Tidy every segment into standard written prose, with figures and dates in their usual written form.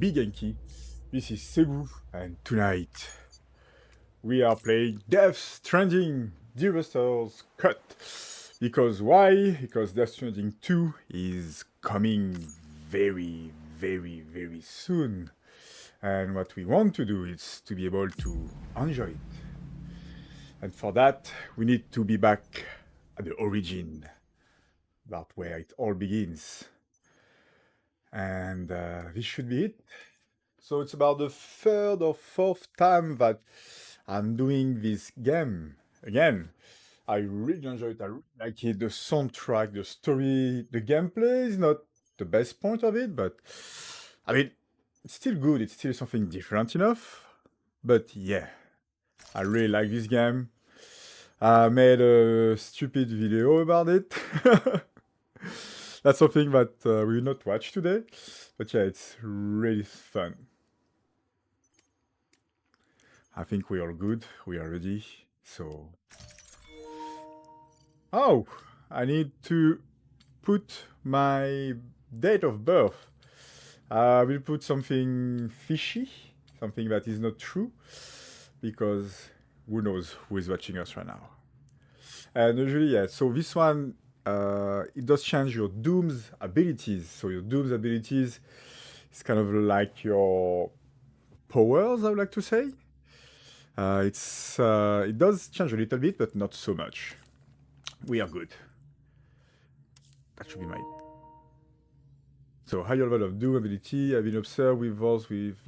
Big Genki. This is Cebu, and tonight we are playing Death Stranding Director's Cut. Because why? Because Death Stranding 2 is coming very, very, very soon. And what we want to do is to be able to enjoy it. And for that, we need to be back at the origin, about where it all begins. And this should be it. So it's about the third or fourth time that I'm doing this game. Again, I really enjoy it. I really like it. The soundtrack, the story, the gameplay is not the best point of it, but I mean, it's still good. It's still something different enough. But yeah, I really like this game. I made a stupid video about it. That's something that we will not watch today. But yeah, it's really fun. I think we are good. We are ready. So... Oh! I need to put my date of birth. I will put something fishy. Something that is not true. Because who knows who is watching us right now. And usually, yeah, so this one, it does change your Doom's abilities. So your Doom's abilities is kind of like your powers, I would like to say. It does change a little bit, but not so much. We are good. That should be mine. So higher level of Doom ability have been observed with those with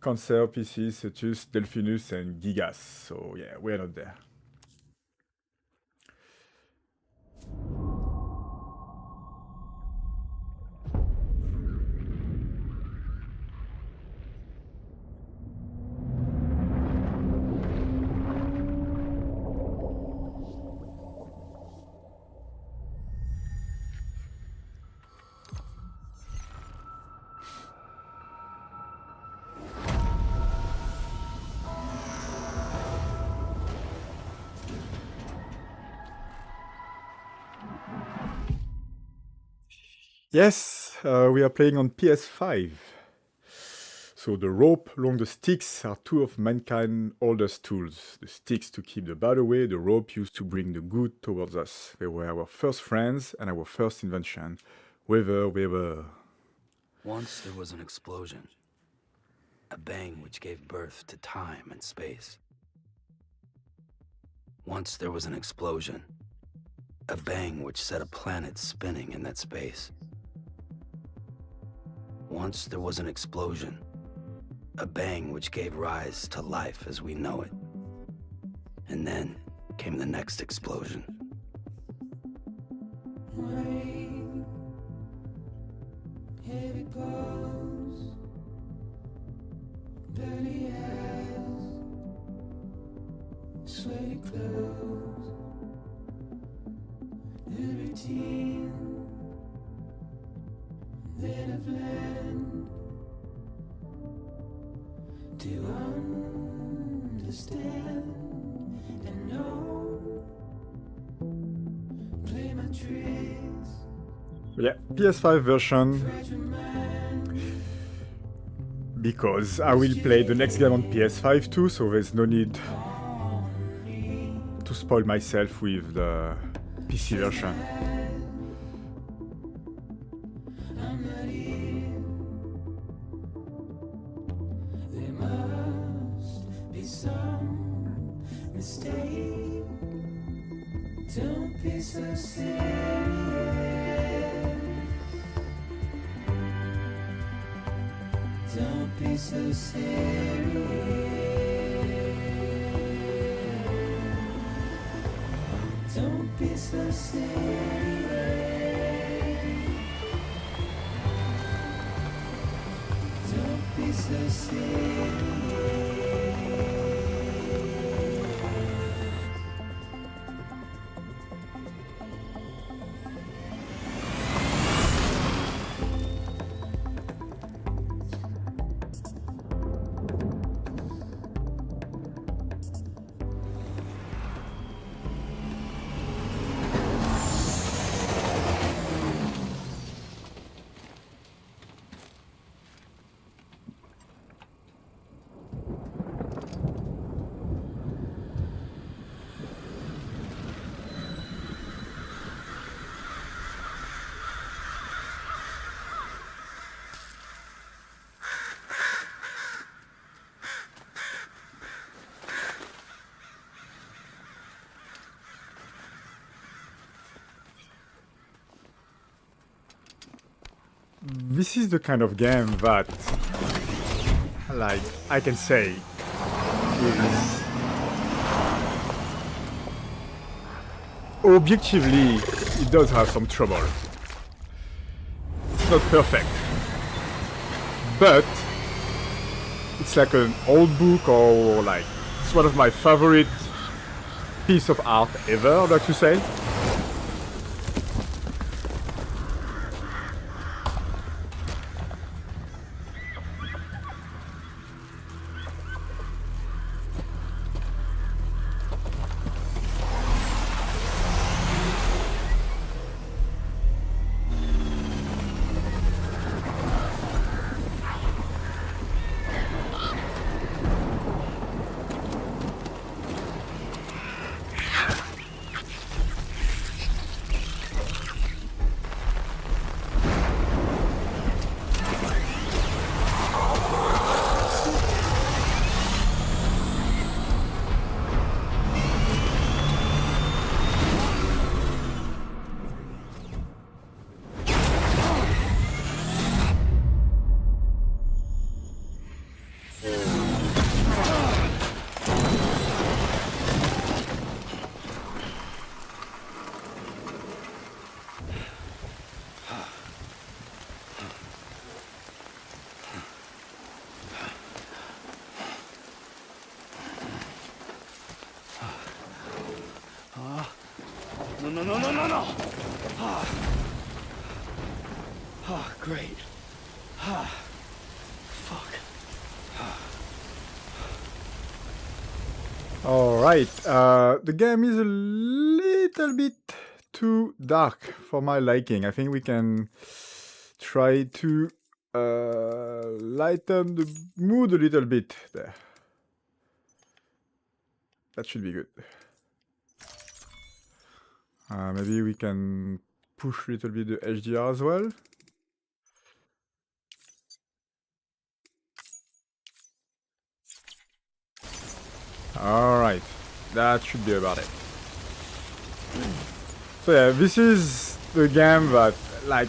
Cancer, Pisces, Cetus, Delphinus, and Gigas. So yeah, we are not there. Yes, we are playing on PS5. So the rope along the sticks are two of mankind's oldest tools. The sticks to keep the bad away, the rope used to bring the good towards us. They were our first friends and our first invention, whether we were. Once there was an explosion. A bang which gave birth to time and space. Once there was an explosion. A bang which set a planet spinning in that space. Once there was an explosion. A bang which gave rise to life as we know it. And then came the next explosion. Rain, heavy clothes, dirty eyes, sweaty clothes, the routine, then I've learned to understand and know, play my tricks. Yeah, PS5 version. Because I will play the next game on PS5 too, so there's no need to spoil myself with the PC version. There must be some mistake. Don't be so serious. Don't be so serious. Don't be so serious. Don't be so serious. this is the kind of game that, like, I can say is objectively, it does have some trouble. It's not perfect, but it's like an old book, or like it's one of my favorite piece of art ever, I'd like to say. No. Oh, great. Fuck. Alright, the game is a little bit too dark for my liking. I think we can try to lighten the mood a little bit there. That should be good. Maybe we can push a little bit the HDR as well. Alright, that should be about it. So yeah, this is the game that, like,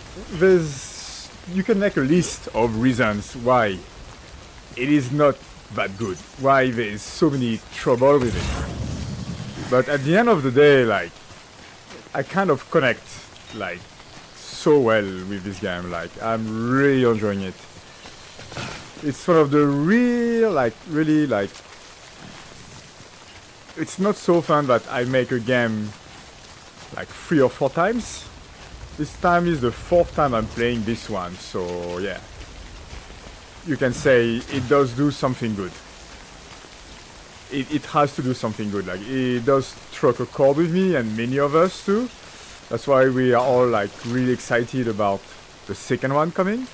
you can make a list of reasons why it is not that good, why there is so many trouble with it. But at the end of the day, like, I kind of connect, like, so well with this game. Like, I'm really enjoying it. It's one of the really, like, it's not so fun that I make a game like 3 or 4 times. This time is the 4th time I'm playing this one, so yeah. You can say it does do something good. It has to do something good. Like, it does struck a chord with me and many of us too. That's why we are all like really excited about the second one coming.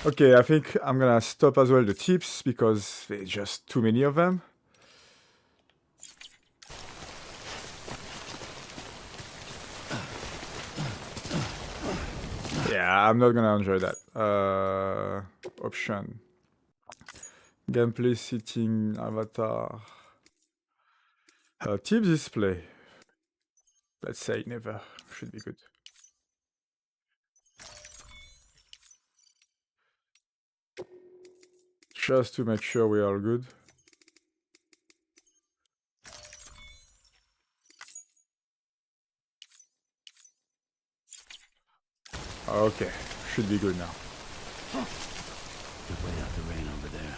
Okay, I think I'm gonna stop as well the tips because there's just too many of them. Yeah, I'm not gonna enjoy that. Option. Gameplay setting, avatar. Tip display. Let's say never. Should be good. Just to make sure we're all good. Okay, should be good now. Good way out the rain over there.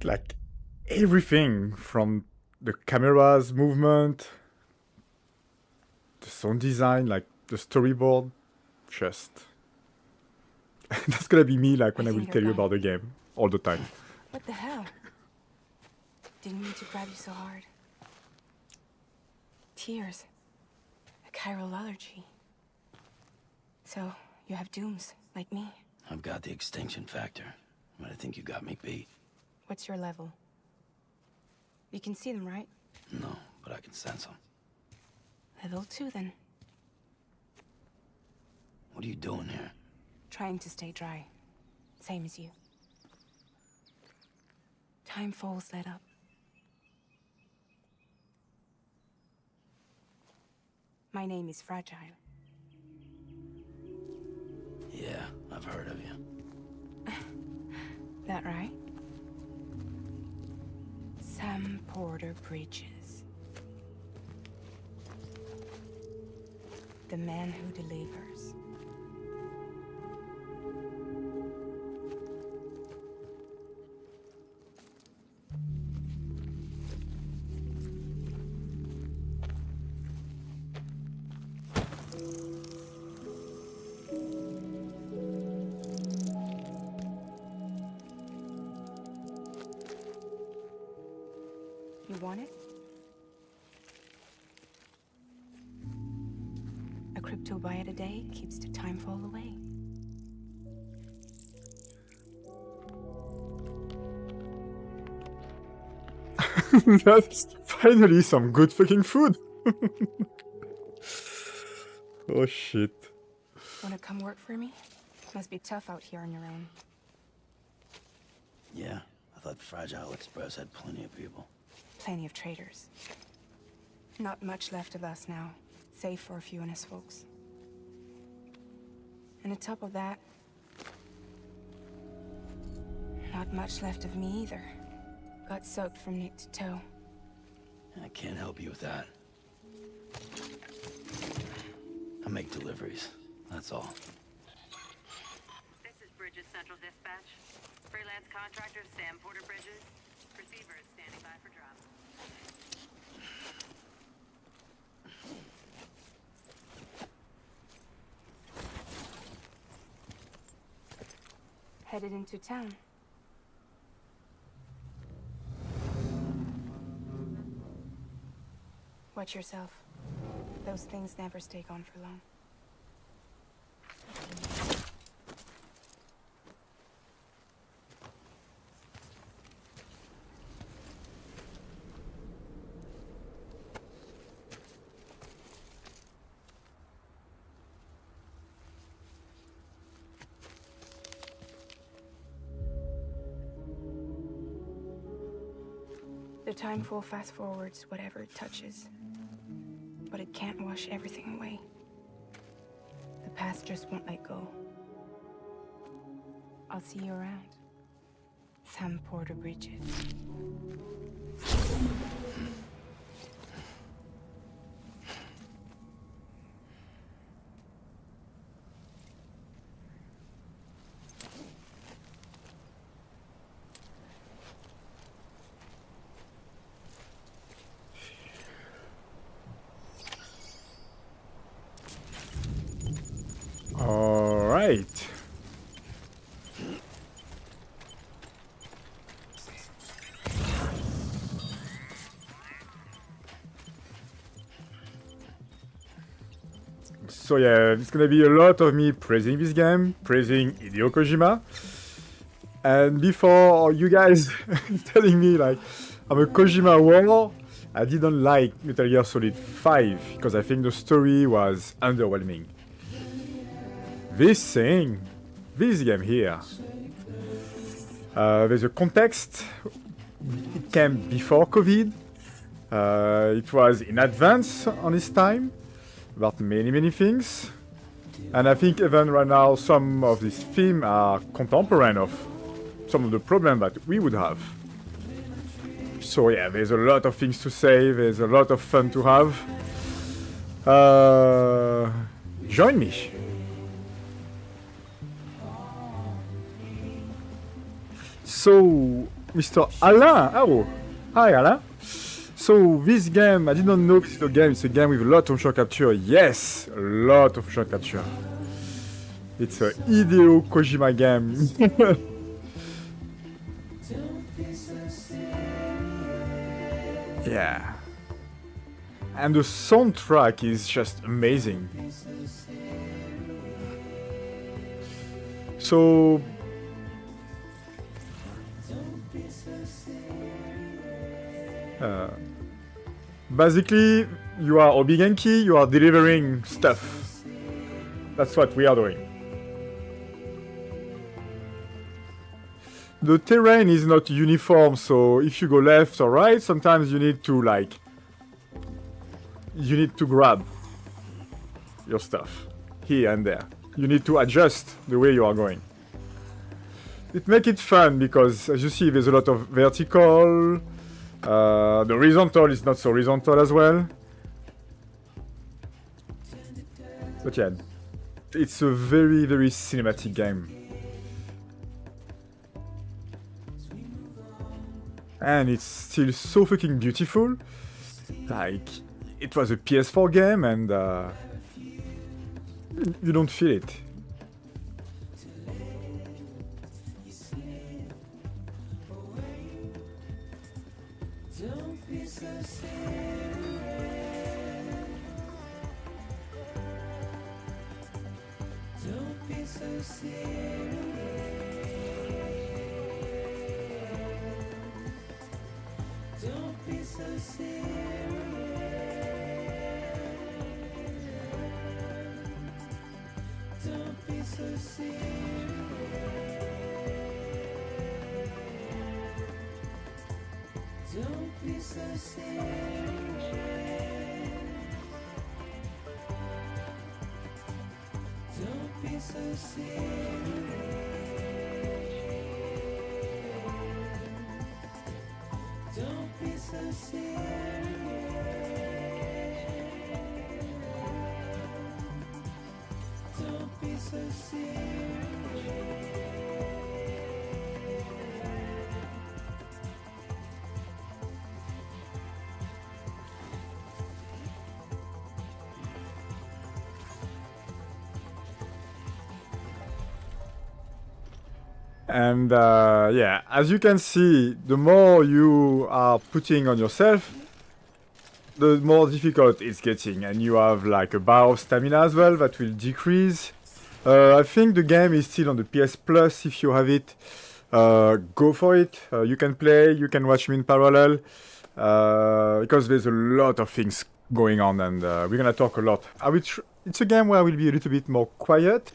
like everything from the camera's movement, the sound design, like the storyboard, just that's gonna be me like when I will think tell you're you gone. about the game all the time. What the hell? Didn't mean to grab you so hard. Tears. A chiral allergy. So, you have dooms, like me. I've got the extinction factor, but I think you got me beat. What's your level? You can see them, right? No, but I can sense them. Level 2, then. What are you doing here? Trying to stay dry. Same as you. Time falls let up. My name is Fragile. Yeah, I've heard of you. That right? Sam Porter Bridges. The man who delivers. You want it? A crypto byte a day keeps the time fall away. That's finally some good fucking food. Oh shit. Wanna come work for me? Must be tough out here on your own. Yeah, I thought Fragile Express had plenty of people. Plenty of traitors. Not much left of us now, save for a few honest folks. And on top of that, not much left of me either. Got soaked from neck to toe. I can't help you with that. I make deliveries, that's all. This is Bridges Central Dispatch. Freelance contractor Sam Porter Bridges. Receiver is standing by for drop. Headed into town. Watch yourself. Those things never stay gone for long. The time full fast forwards whatever it touches. But it can't wash everything away. The past just won't let go. I'll see you around. Sam Porter Bridges. All right. So yeah, it's gonna be a lot of me praising this game, praising Hideo Kojima. And before you guys telling me like I'm a Kojima warlord, I didn't like Metal Gear Solid 5 because I think the story was underwhelming. This game here, there's a context. It came before COVID. It was in advance on its time about many things. And I think even right now some of these themes are contemporary of some of the problems that we would have. So yeah, there's a lot of things to say, there's a lot of fun to have. Join me. So Mr. Alain. Oh, hi Alain. So this game, I did not know this is a game. It's a game with a lot of motion capture. Yes, a lot of motion capture. It's a Hideo Kojima game. Yeah. And the soundtrack is just amazing. So basically, you are Obi Genki, you are delivering stuff. That's what we are doing. The terrain is not uniform, so if you go left or right, sometimes you need to grab your stuff here and there. You need to adjust the way you are going. It makes it fun because, as you see, there's a lot of vertical. The horizontal is not so horizontal as well. But yeah, it's a very, very cinematic game. And it's still so fucking beautiful. Like, it was a PS4 game and you don't feel it. And yeah, as you can see, the more you are putting on yourself, the more difficult it's getting. And you have like a bar of stamina as well that will decrease. I think the game is still on the PS Plus. If you have it, go for it. You can play, you can watch me in parallel. Because there's a lot of things going on and we're gonna talk a lot. It's a game where I will be a little bit more quiet.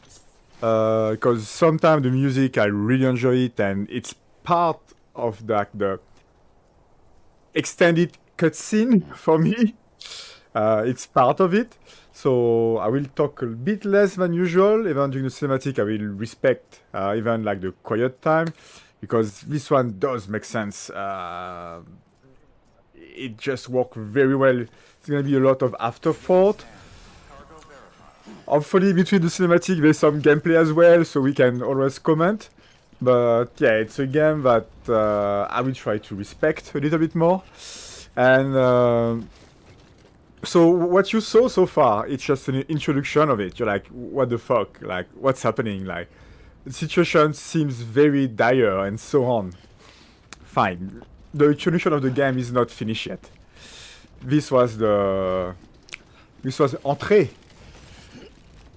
Because sometimes the music, I really enjoy it, and it's part of the extended cutscene for me. It's part of it, so I will talk a bit less than usual. Even during the cinematic, I will respect even like the quiet time, because this one does make sense. It just works very well. It's gonna be a lot of afterthought. Hopefully between the cinematic there's some gameplay as well, so we can always comment. But yeah, it's a game that I will try to respect a little bit more. And so what you saw so far, it's just an introduction of it. You're like, what the fuck? Like, what's happening? Like, the situation seems very dire and so on. Fine. The introduction of the game is not finished yet. This was entrée.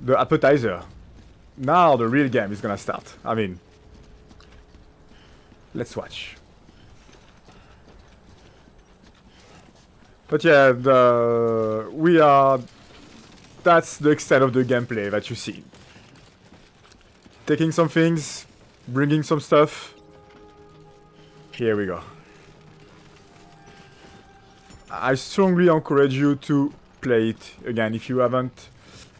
The appetizer. Now the real game is gonna start. I mean, let's watch. But yeah, that's the extent of the gameplay that you see. Taking some things, bringing some stuff. Here we go. I strongly encourage you to play it again if you haven't.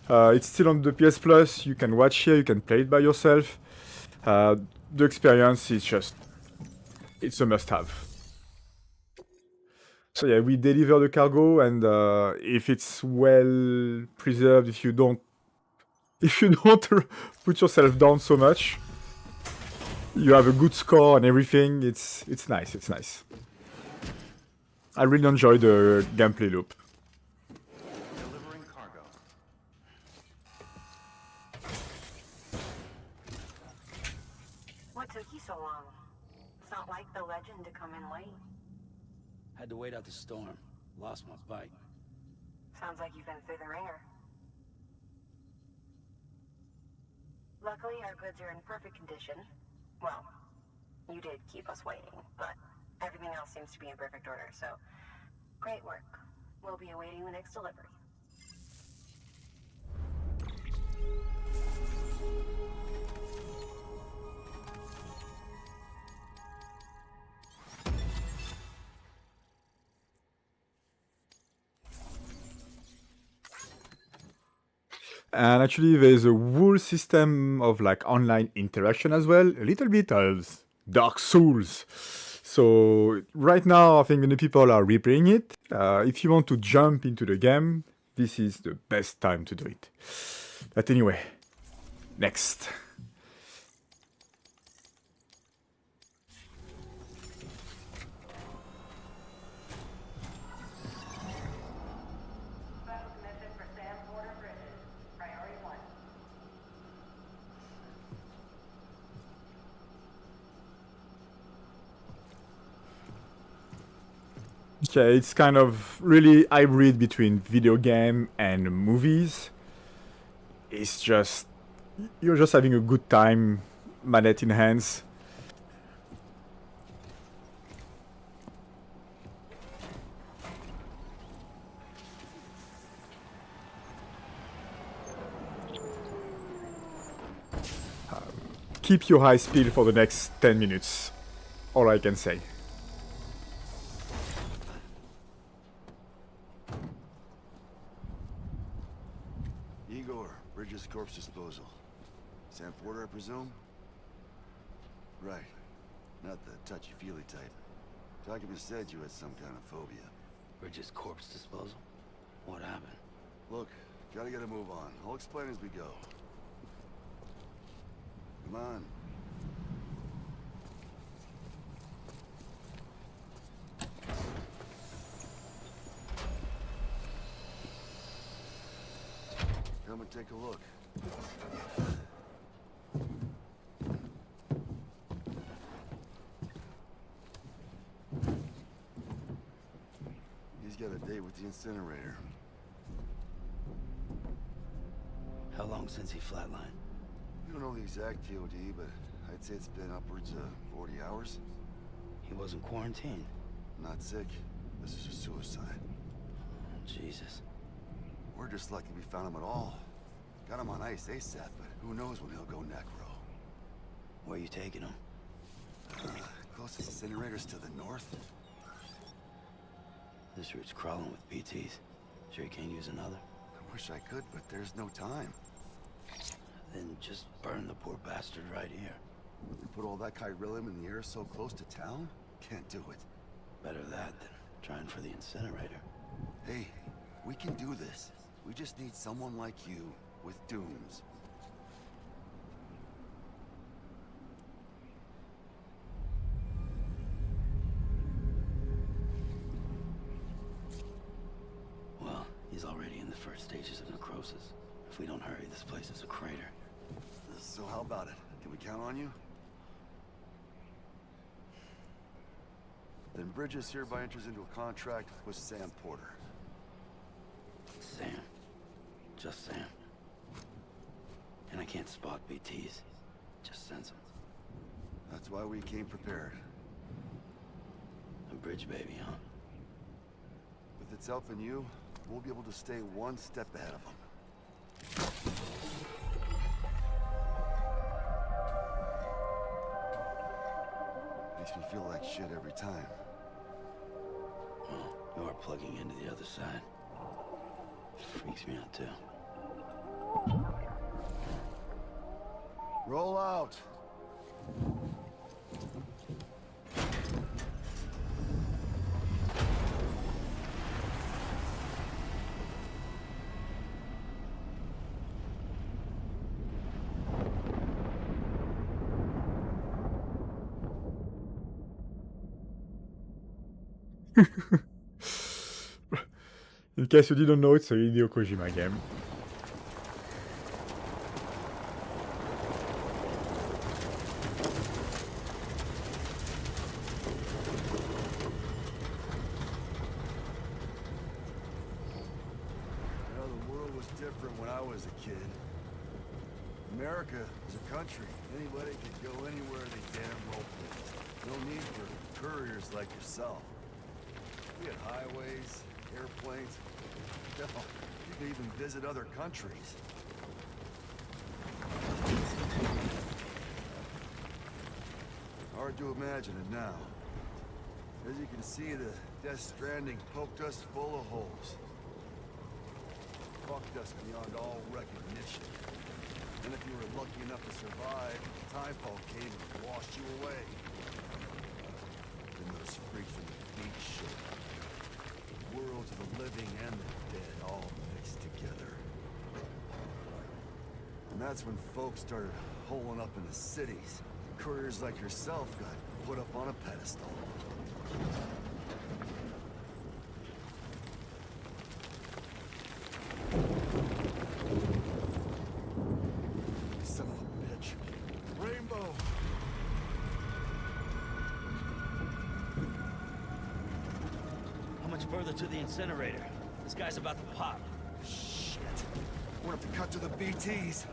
It's still on the PS Plus, you can watch here, you can play it by yourself. The experience is just, it's a must-have. So yeah, we deliver the cargo, and if it's well preserved, if you don't put yourself down so much, You have a good score and everything. It's nice. It's nice. I really enjoy the gameplay loop. Delivering cargo. What took you so long? It's not like the legend to come in late. Had to wait out the storm. Lost my bike. Sounds like you've been through the ringer. Luckily, our goods are in perfect condition. Well, you did keep us waiting, but everything else seems to be in perfect order, so great work. We'll be awaiting the next delivery. And actually, there's a whole system of like online interaction as well. A little bit of Dark Souls. So right now, I think many people are replaying it. If you want to jump into the game, this is the best time to do it. But anyway, next. Special commission for Sam Porter Bridges. Priority 1. Okay, it's kind of really hybrid between video game and movies. It's just you're just having a good time, manette in hands. Keep your high speed for the next 10 minutes. All I can say. Igor, Bridges Corpse Disposal. Sam Porter, I presume? Right. Not the touchy-feely type. Document said you had some kind of phobia. Bridges corpse disposal? What happened? Look, gotta get a move on. I'll explain as we go. Come on. Come and take a look. He's got a date with the incinerator. How long since he flatlined? We don't know the exact TOD, but I'd say it's been upwards of 40 hours. He wasn't quarantined. Not sick. This is a suicide. Jesus. We're just lucky we found him at all. Got him on ice ASAP, but who knows when he'll go necro. Where you taking him? Closest incinerator's to the north. This route's crawling with BTs. Sure you can't use another? I wish I could, but there's no time. Then just burn the poor bastard right here. We put all that chiralium in the air so close to town? Can't do it. Better that than trying for the incinerator. Hey, we can do this. We just need someone like you with dooms. Well, he's already in the first stages of necrosis. If we don't hurry, this place is a crater. So how about it? Can we count on you? Then Bridges hereby enters into a contract with Sam Porter. Sam. Just Sam. And I can't spot BTs. Just sense them. That's why we came prepared. A bridge baby, huh? With its help in you, we'll be able to stay one step ahead of them. Makes me feel like shit every time. Well, you are plugging into the other side. Freaks me out, too. Roll out! In case you didn't know, it's a Hideo Kojima game. You know, the world was different when I was a kid. America is a country. Anybody could go anywhere they damn well please. No need for couriers like yourself. We had highways, airplanes. Hell, you could even visit other countries. Hard to imagine it now. As you can see, the Death Stranding poked us full of holes. Fucked us beyond all recognition. And if you were lucky enough to survive, Timefall came and washed you away. Then those freaks from the beach showed up. The worlds of the living and the dead all mixed together. And that's when folks started holing up in the cities. Couriers like yourself got put up on a pedestal. Son of a bitch. Rainbow! How much further to the incinerator? This guy's about to pop. Shit. We're gonna have to cut to the BTs.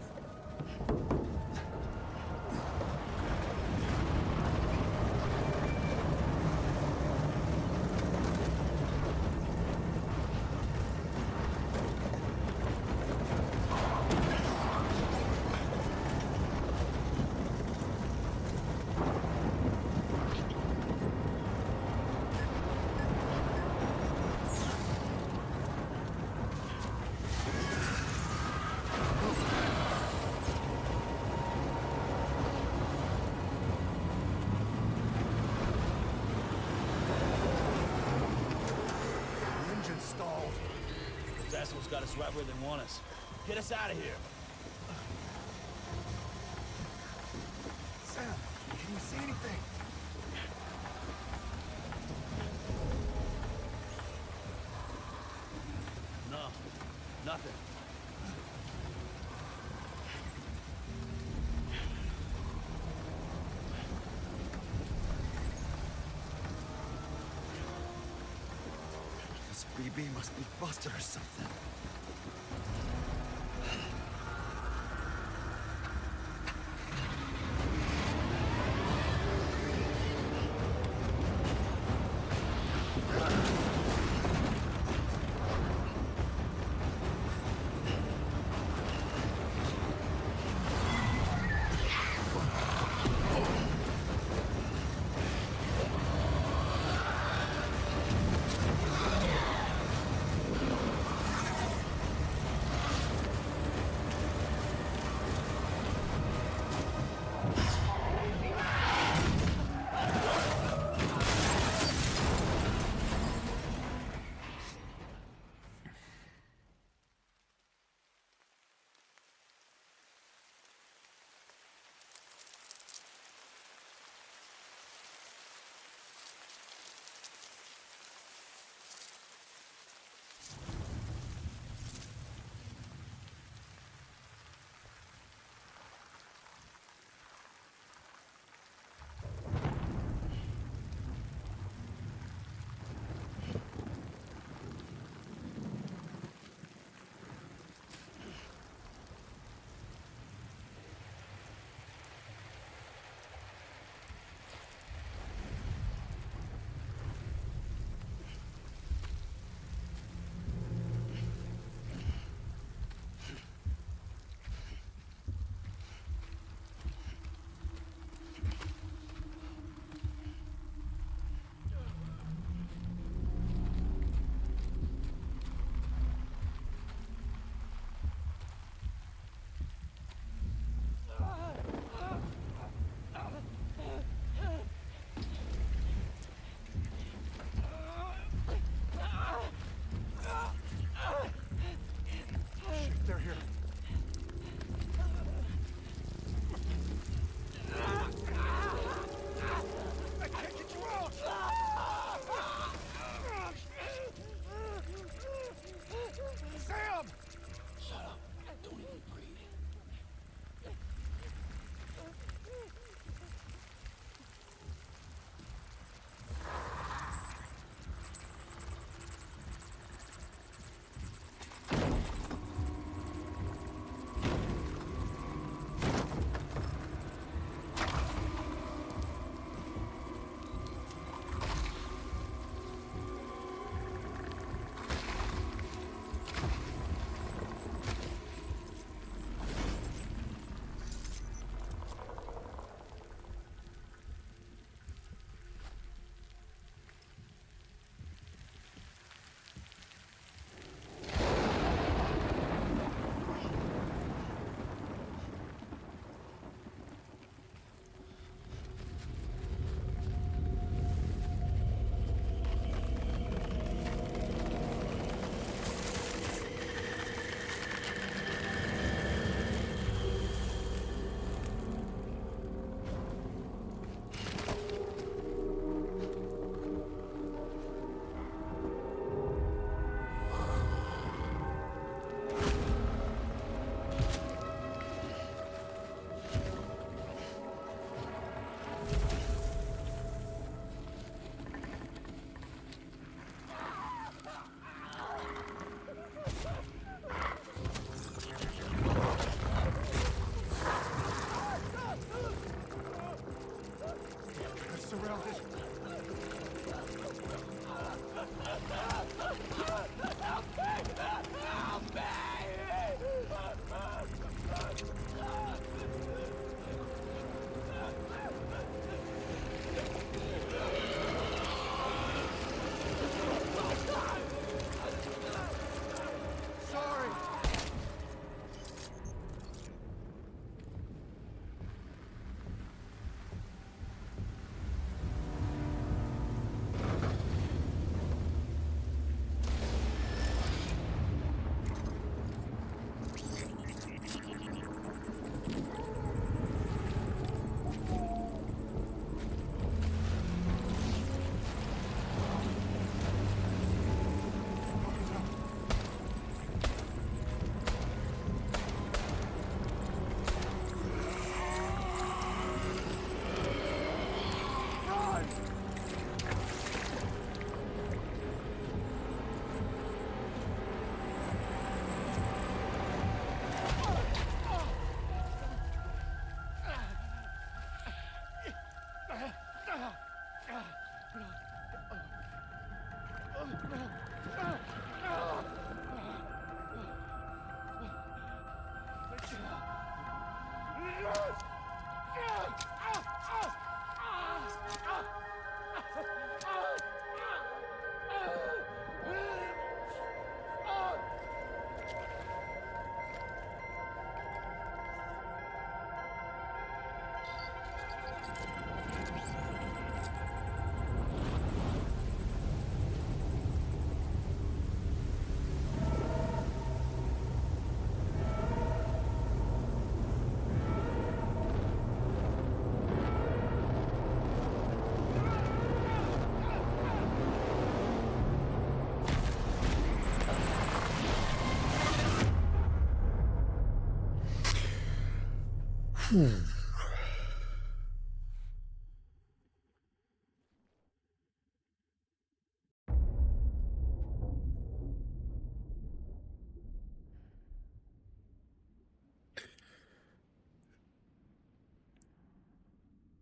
The engine stalled. Those assholes got us right where they want us. Get us out of here. Sam, can you see anything? No, nothing. This BB must be busted or something.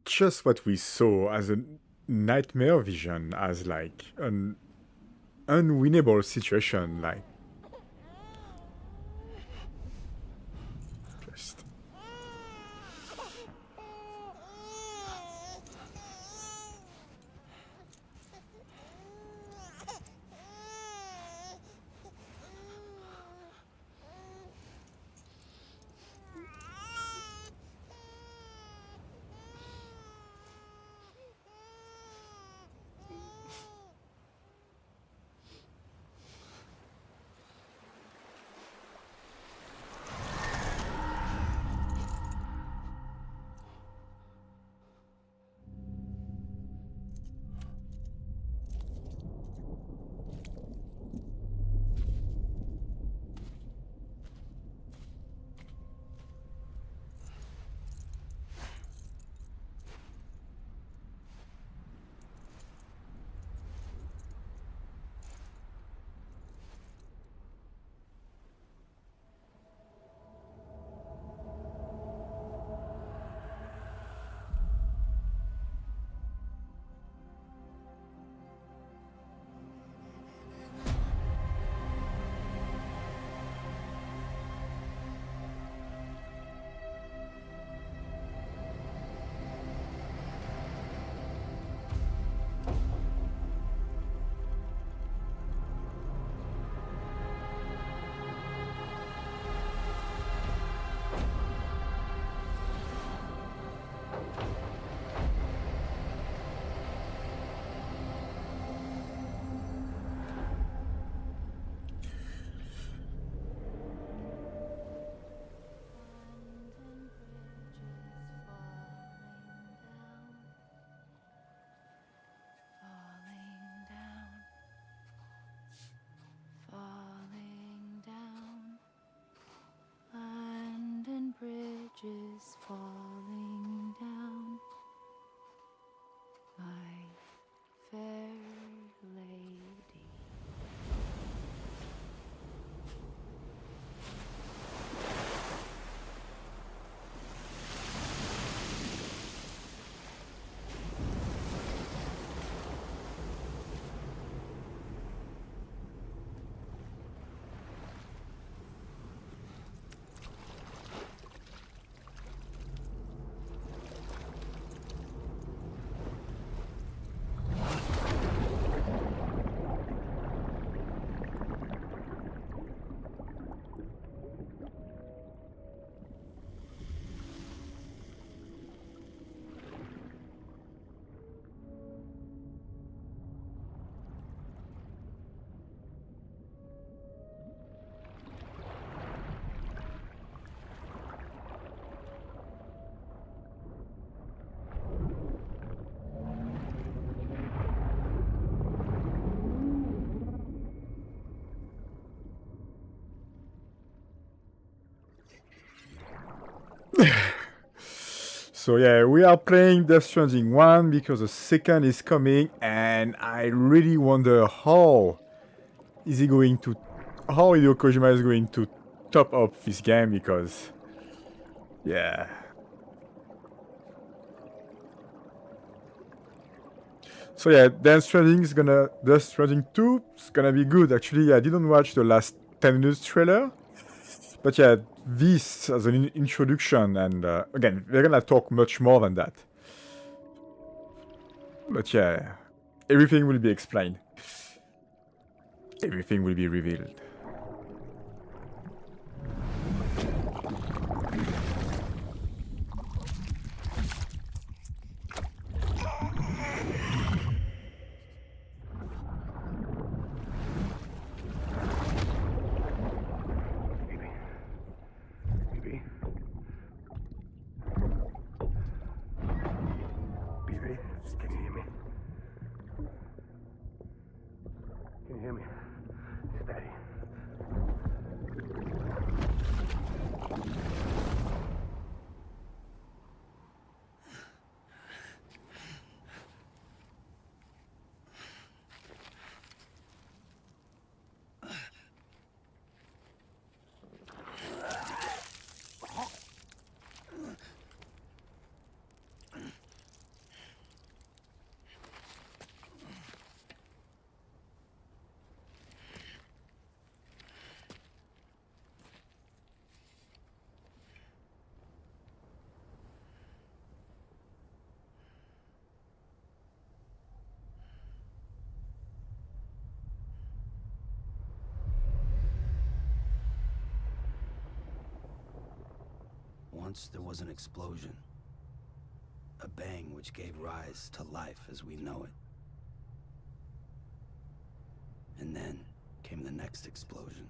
Just what we saw as a nightmare vision, as like an unwinnable situation, like just falling down, abandoned bridges falling down, my fair lady. so yeah, we are playing Death Stranding 1 because the second is coming, and I really wonder how Hideo Kojima is going to top up this game, because yeah. So yeah, Death Stranding 2 is gonna be good. Actually, I didn't watch the last 10 minutes trailer, but yeah, this as an introduction, and again, we're gonna talk much more than that. But yeah, everything will be explained. Everything will be revealed. Can you hear me? It's Daddy. Once there was an explosion. A bang which gave rise to life as we know it. And then came the next explosion.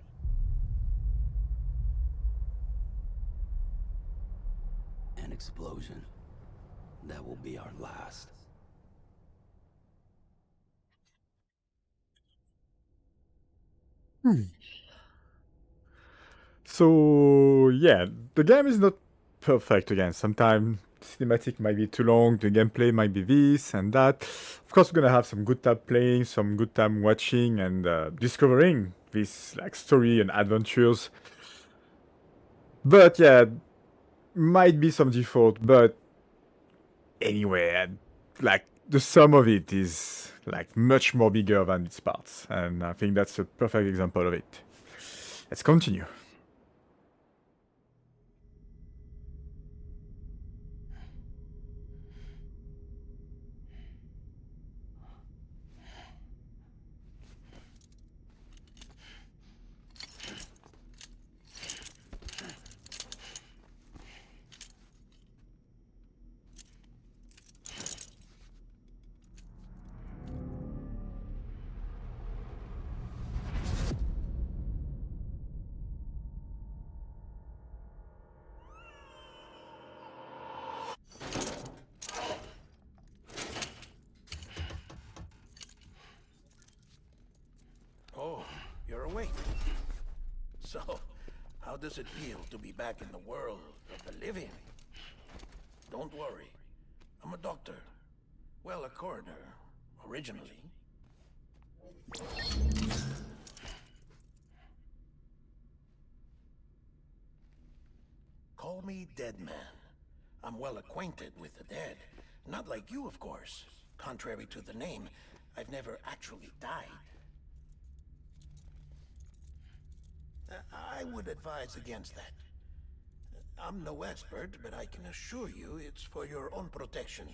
An explosion that will be our last. So yeah, the game is not perfect again. Sometimes cinematic might be too long, the gameplay might be this and that. Of course, we're gonna have some good time playing, some good time watching and discovering this like story and adventures. But yeah, might be some default, but anyway, like the sum of it is like much more bigger than its parts, and I think that's a perfect example of it. Let's continue. Oh, you're awake. So, how does it feel to be back in the world of the living? Don't worry. I'm a doctor. Well, a coroner, originally. Call me Dead Man. I'm well acquainted with the dead. Not like you, of course. Contrary to the name, I've never actually died. I would advise against that. I'm no expert, but I can assure you it's for your own protection.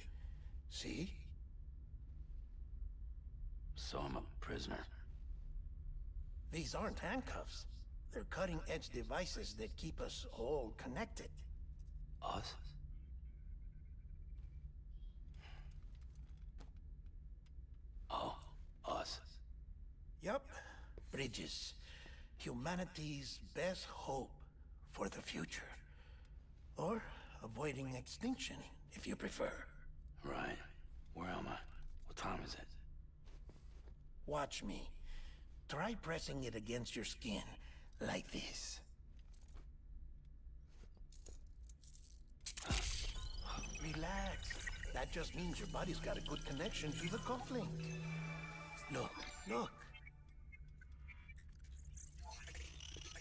See? So I'm a prisoner. These aren't handcuffs. They're cutting-edge devices that keep us all connected. Us? Oh, us. Yup. Bridges. Humanity's best hope for the future. Or avoiding extinction, if you prefer. Right. Where am I? What time is it? Watch me. Try pressing it against your skin, like this. Relax. That just means your body's got a good connection to the cufflink. Look, look.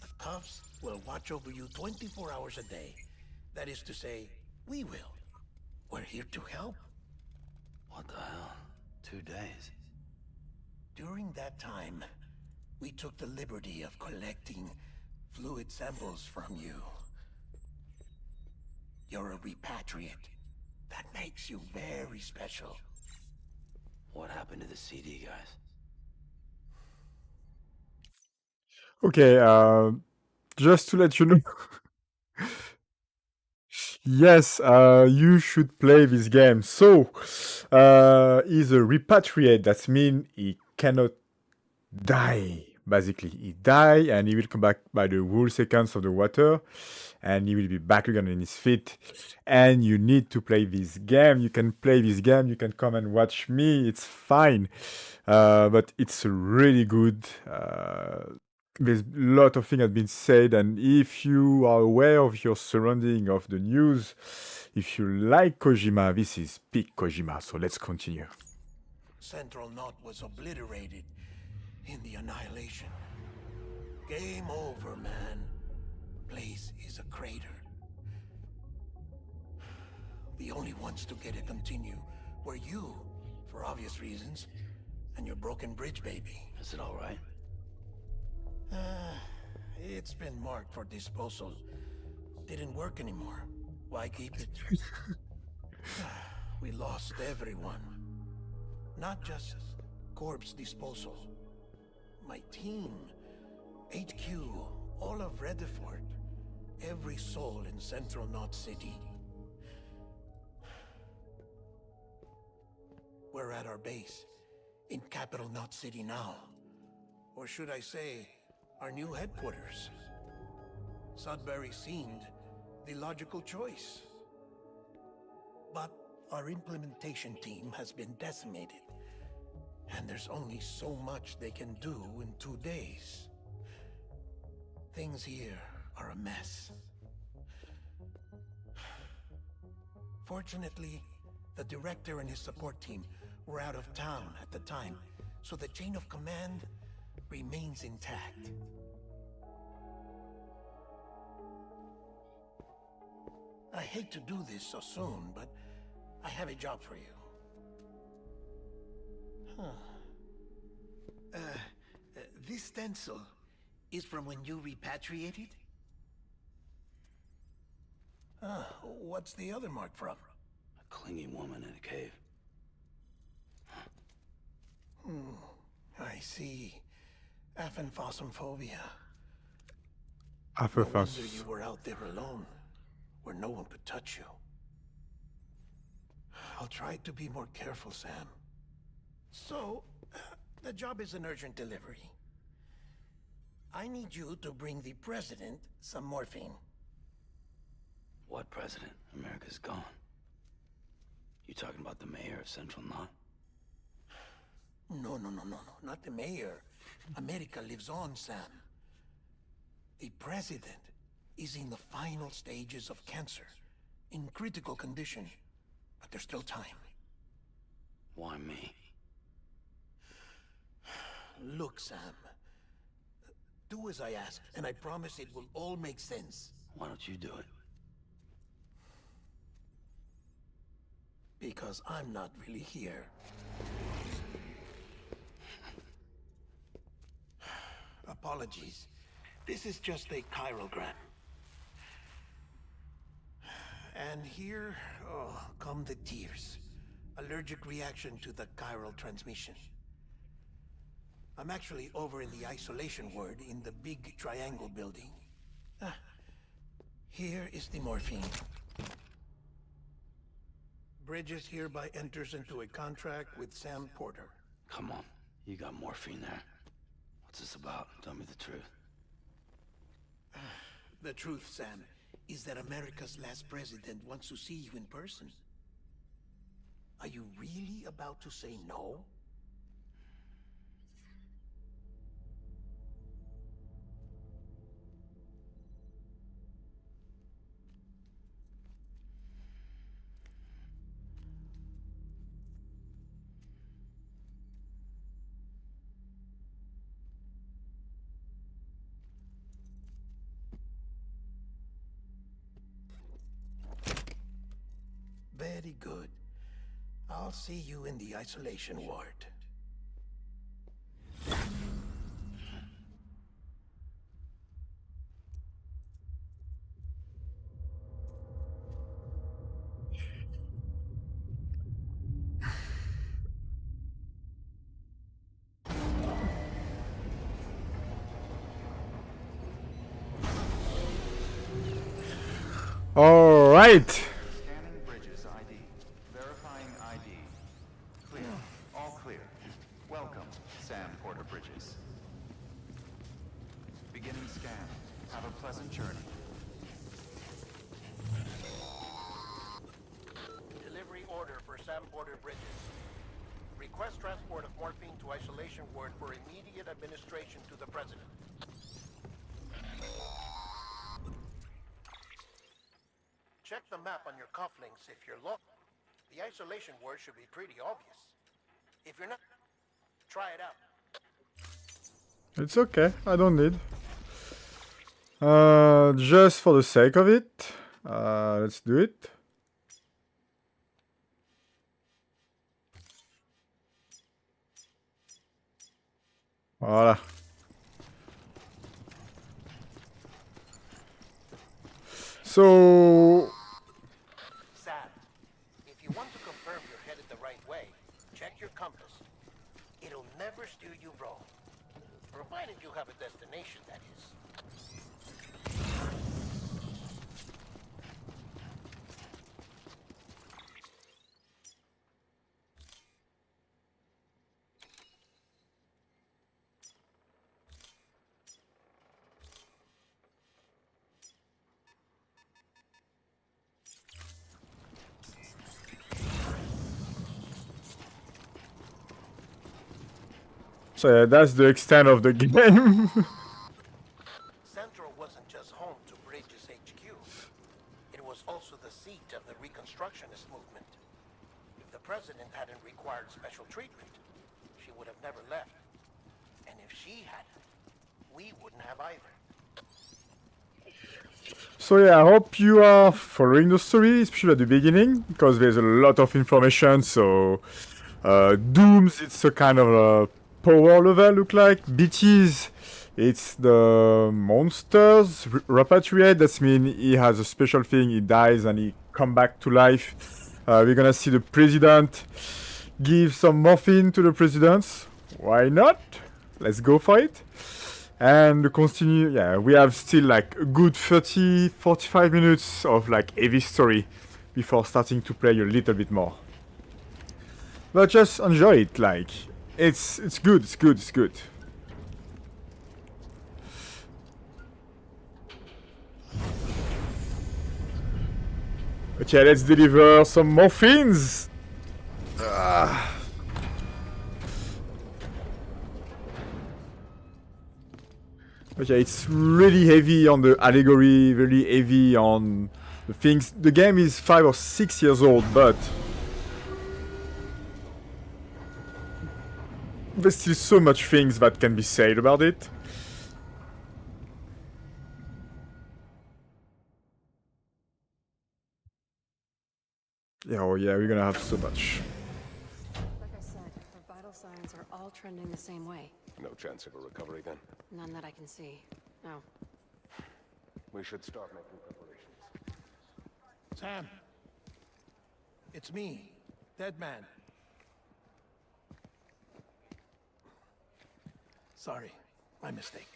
The cuffs will watch over you 24 hours a day. That is to say, we will. We're here to help. What the hell? 2 days? During that time, we took the liberty of collecting fluid samples from you. You're a repatriate. That makes you very special. What happened to the CD, guys? Okay, just to let you know, yes, you should play this game. So, he's a repatriate. That means he cannot die. Basically, he die and he will come back by the whole seconds of the water, and he will be back again on his feet. And you need to play this game. You can play this game. You can come and watch me. It's fine, but it's really good. There's a lot of things have been said, and if you are aware of your surrounding of the news, if you like Kojima, this is peak Kojima. So let's continue. Central Knot was obliterated in the annihilation. Game over, man. Place is a crater. The only ones to get it continue were you, for obvious reasons, and your broken bridge baby. Is it all right? It's been marked for disposal. Didn't work anymore. Why keep it? We lost everyone. Not just corpse disposal. My team, HQ, all of Redford, every soul in Central Knot City. We're at our base, in Capital Knot City now. Or should I say, our new headquarters. Sudbury seemed the logical choice. But our implementation team has been decimated. And there's only so much they can do in 2 days. Things here are a mess. Fortunately, the director and his support team were out of town at the time, so the chain of command remains intact. I hate to do this so soon, but I have a job for you. This stencil is from when you repatriated? What's the other mark from? A clinging woman in a cave. I see. Aphenphosmphobia. No Aphephos. wonder you were out there alone, where no one could touch you. I'll try to be more careful, Sam. So, the job is an urgent delivery. I need you to bring the president some morphine. What president? America's gone. You talking about the mayor of Central Knot? No, not the mayor. America lives on, Sam. The president is in the final stages of cancer, in critical condition, but there's still time. Why me? Look, Sam. Do as I ask, and I promise it will all make sense. Why don't you do it? Because I'm not really here. Apologies. This is just a chirogram. And here, come the tears. Allergic reaction to the chiral transmission. I'm actually over in the isolation ward in the big triangle building. Here is the morphine. Bridges hereby enters into a contract with Sam Porter. Come on, you got morphine there. What's this about? Tell me the truth. The truth, Sam, is that America's last president wants to see you in person. Are you really about to say no? Very good. I'll see you in the isolation ward. All right. Scanning Bridges ID. Verifying ID. Clear. All clear. Welcome, Sam Porter Bridges. Beginning scan. Have a pleasant journey. Delivery order for Sam Porter Bridges. Request transport of morphine to isolation ward for immediate administration to the president. Check the map on your cufflinks if you're lost. The isolation word should be pretty obvious. If you're not, try it out. It's okay, I don't need. Just for the sake of it, let's do it. Voilà. So, Sam, if you want to confirm you're headed the right way, check your compass. It'll never steer you wrong. Provided you have a destination, that is. So yeah, that's the extent of the game. Central wasn't just home to Bridges HQ. It was also the seat of the Reconstructionist movement. If the president hadn't required special treatment, she would have never left. And if she hadn't, we wouldn't have either. So yeah, I hope you are following the story, especially at the beginning, because there's a lot of information. So Dooms, it's a kind of a power level, look like. BTs, it's the monsters. Repatriate, that means he has a special thing, he dies and he come back to life. We're gonna see the president give some morphine to the presidents. Why not? Let's go for it. And continue, yeah, we have still like a good 30-45 minutes of like heavy story before starting to play a little bit more. But just enjoy it, like, it's good, it's good, it's good. Okay, let's deliver some morphines! Okay, it's really heavy on the allegory, really heavy on the things. The game is 5 or 6 years old, but there's still so much things that can be said about it. Yeah, oh yeah, we're gonna have so much. Like I said, her vital signs are all trending the same way. No chance of a recovery then? None that I can see. No. We should start making preparations. Sam. It's me, Dead Man. Sorry, my mistake.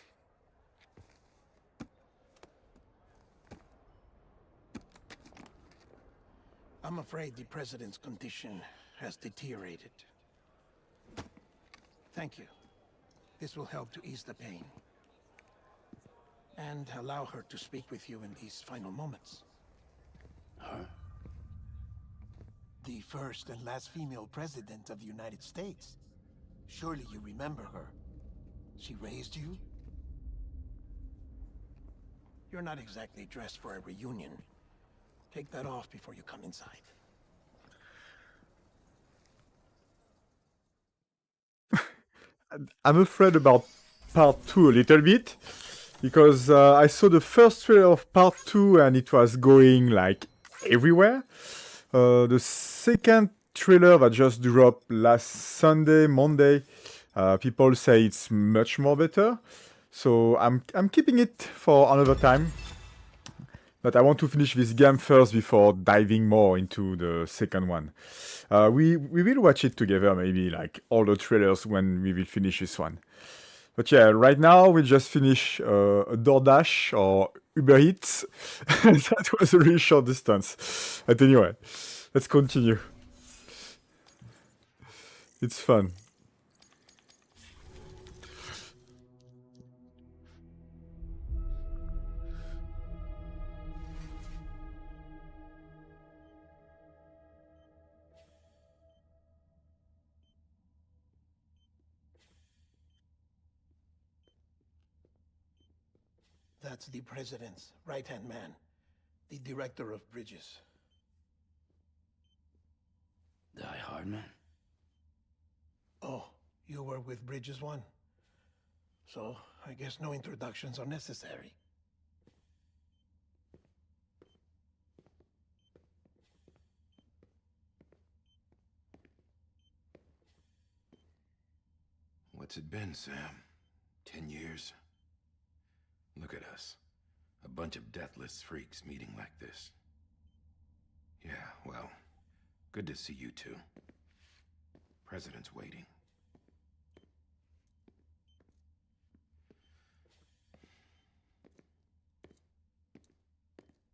I'm afraid the president's condition has deteriorated. Thank you. This will help to ease the pain. And allow her to speak with you in these final moments. Huh? The first and last female president of the United States. Surely you remember her. She raised you? You're not exactly dressed for a reunion. Take that off before you come inside. I'm afraid about part 2 a little bit, because I saw the first trailer of part 2 and it was going like everywhere. The second trailer that just dropped last Sunday, Monday, people say it's much more better. So I'm keeping it for another time. But I want to finish this game first before diving more into the second one. We will watch it together, maybe, like all the trailers when we will finish this one. But yeah, right now we just finished a DoorDash or Uber Eats. That was a really short distance. But anyway, let's continue. It's fun. That's the president's right-hand man, the director of bridges. Die Hardman? Oh, you were with Bridges 1? So, I guess no introductions are necessary. What's it been, Sam? 10 years? Look at us. A bunch of deathless freaks meeting like this. Yeah, well, good to see you two. President's waiting.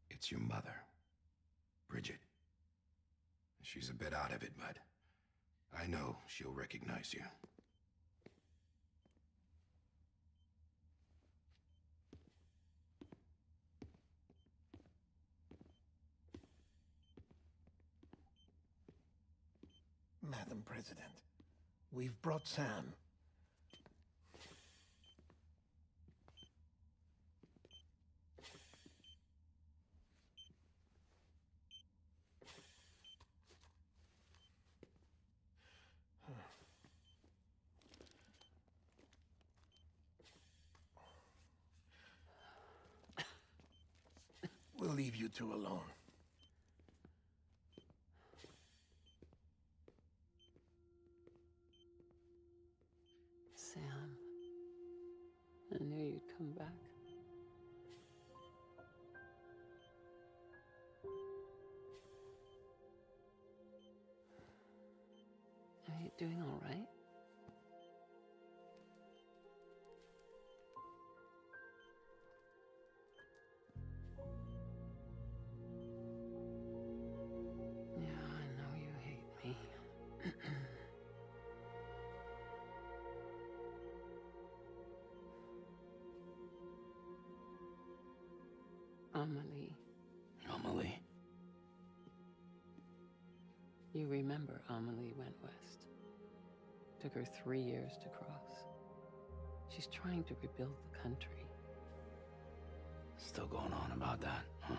It's your mother, Bridget. She's a bit out of it, but I know she'll recognize you. Madam President, we've brought Sam. leave you two alone. Sam, I knew you'd come back. Are you doing all right? Yeah, I know you hate me. Amelie. Amelie. You remember Amelie went west. Took her 3 years to cross. She's trying to rebuild the country. Still going on about that, huh?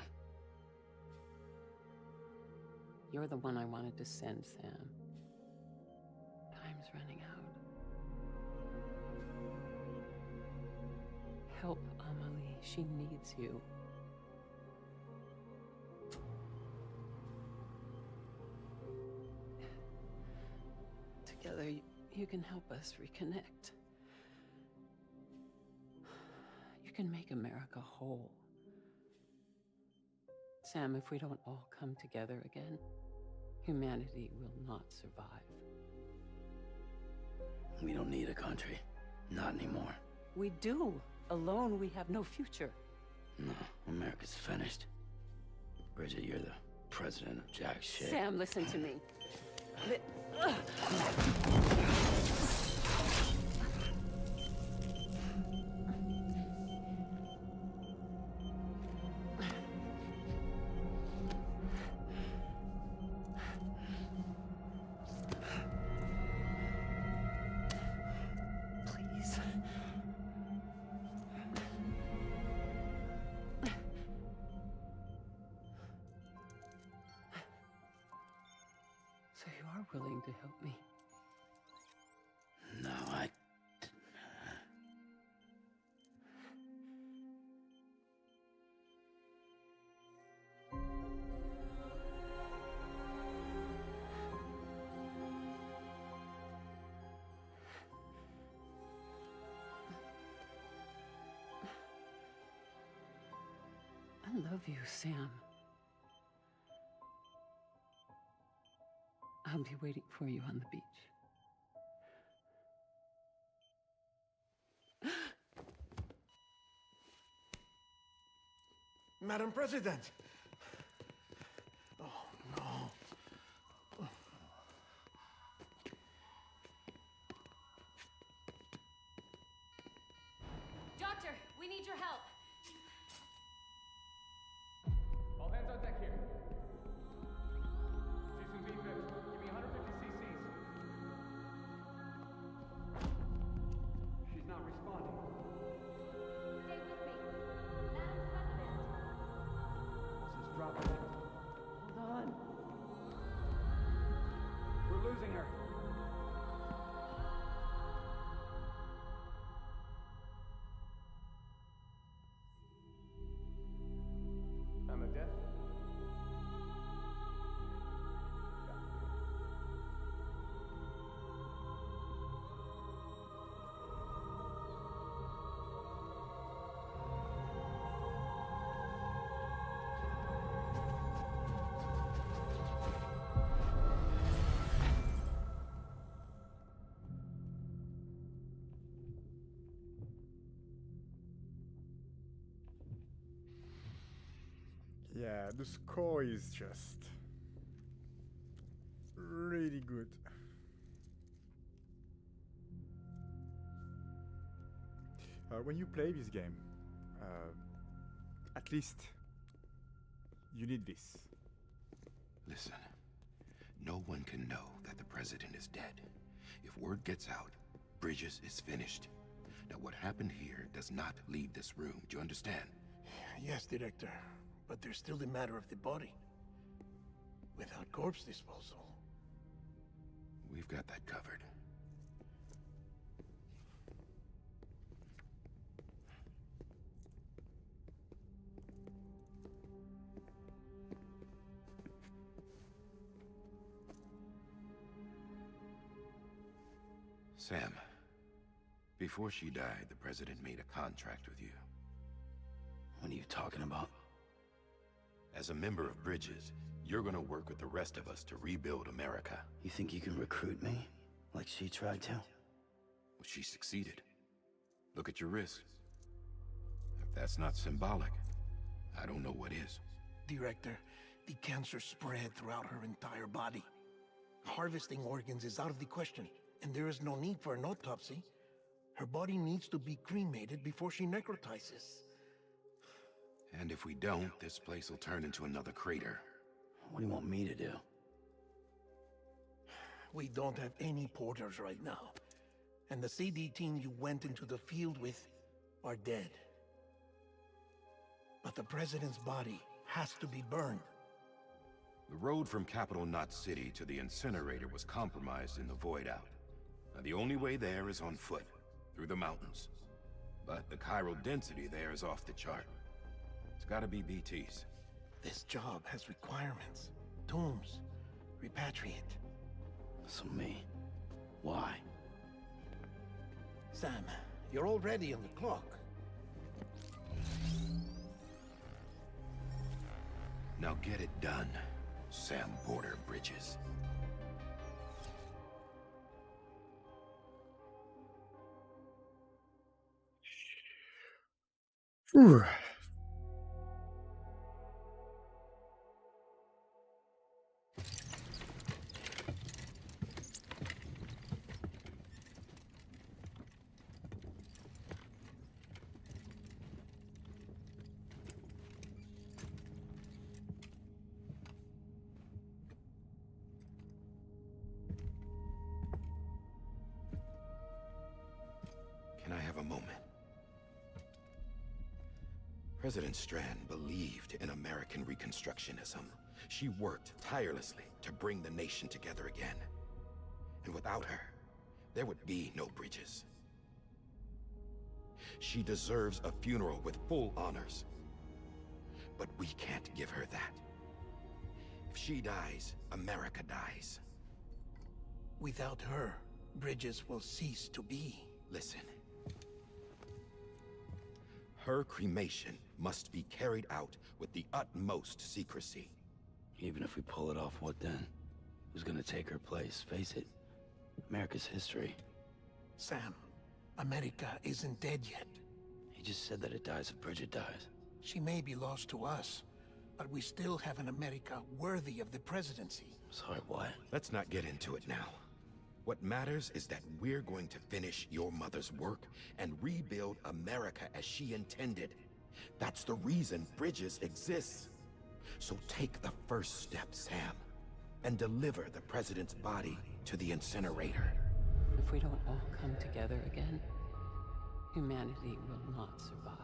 You're the one I wanted to send, Sam. Time's running out. Help Amelie. She needs you. Together, you can help us reconnect. You can make America whole. Sam, if we don't all come together again, humanity will not survive. We don't need a country. Not anymore. We do. Alone, we have no future. No, America's finished. Bridget, you're the president of jack shit. Sam, listen to me. Please. So you are willing to help me? No, I... I love you, Sam. I'll be waiting for you on the beach. Madam President! Oh, no. Doctor, we need your help. All hands on deck here. Season V5, give me 150 cc's. She's not responding. Stay with me. Madam President. This is dropping. Hold on. We're losing her. Emma death? Yeah, the score is just really good. When you play this game, at least you need this. Listen, no one can know that the president is dead. If word gets out, Bridges is finished. Now, what happened here does not leave this room. Do you understand? Yes, Director. But there's still the matter of the body. Without corpse disposal. We've got that covered. Sam, before she died, the president made a contract with you. What are you talking about? As a member of Bridges, you're gonna work with the rest of us to rebuild America. You think you can recruit me? Like she tried to? Well, she succeeded. Look at your wrist. If that's not symbolic, I don't know what is. Director, the cancer spread throughout her entire body. Harvesting organs is out of the question, and there is no need for an autopsy. Her body needs to be cremated before she necrotizes. And if we don't, this place will turn into another crater. What do you want me to do? We don't have any porters right now. And the CD team you went into the field with are dead. But the president's body has to be burned. The road from Capital Knot City to the incinerator was compromised in the void out. Now, the only way there is on foot, through the mountains. But the chiral density there is off the chart. It's gotta be BTs. This job has requirements. Tombs. Repatriate. So me. Why? Sam, you're already on the clock. Now get it done, Sam Porter Bridges. Whew. Can I have a moment? President Strand believed in American Reconstructionism. She worked tirelessly to bring the nation together again. And without her, there would be no Bridges. She deserves a funeral with full honors. But we can't give her that. If she dies, America dies. Without her, Bridges will cease to be. Listen. Her cremation must be carried out with the utmost secrecy. Even if we pull it off, what then? Who's gonna take her place? Face it, America's history. Sam, America isn't dead yet. He just said that it dies if Bridget dies. She may be lost to us, but we still have an America worthy of the presidency. Sorry, what? Let's not get into it now. What matters is that we're going to finish your mother's work and rebuild America as she intended. That's the reason Bridges exists. So take the first step, Sam, and deliver the president's body to the incinerator. If we don't all come together again, humanity will not survive.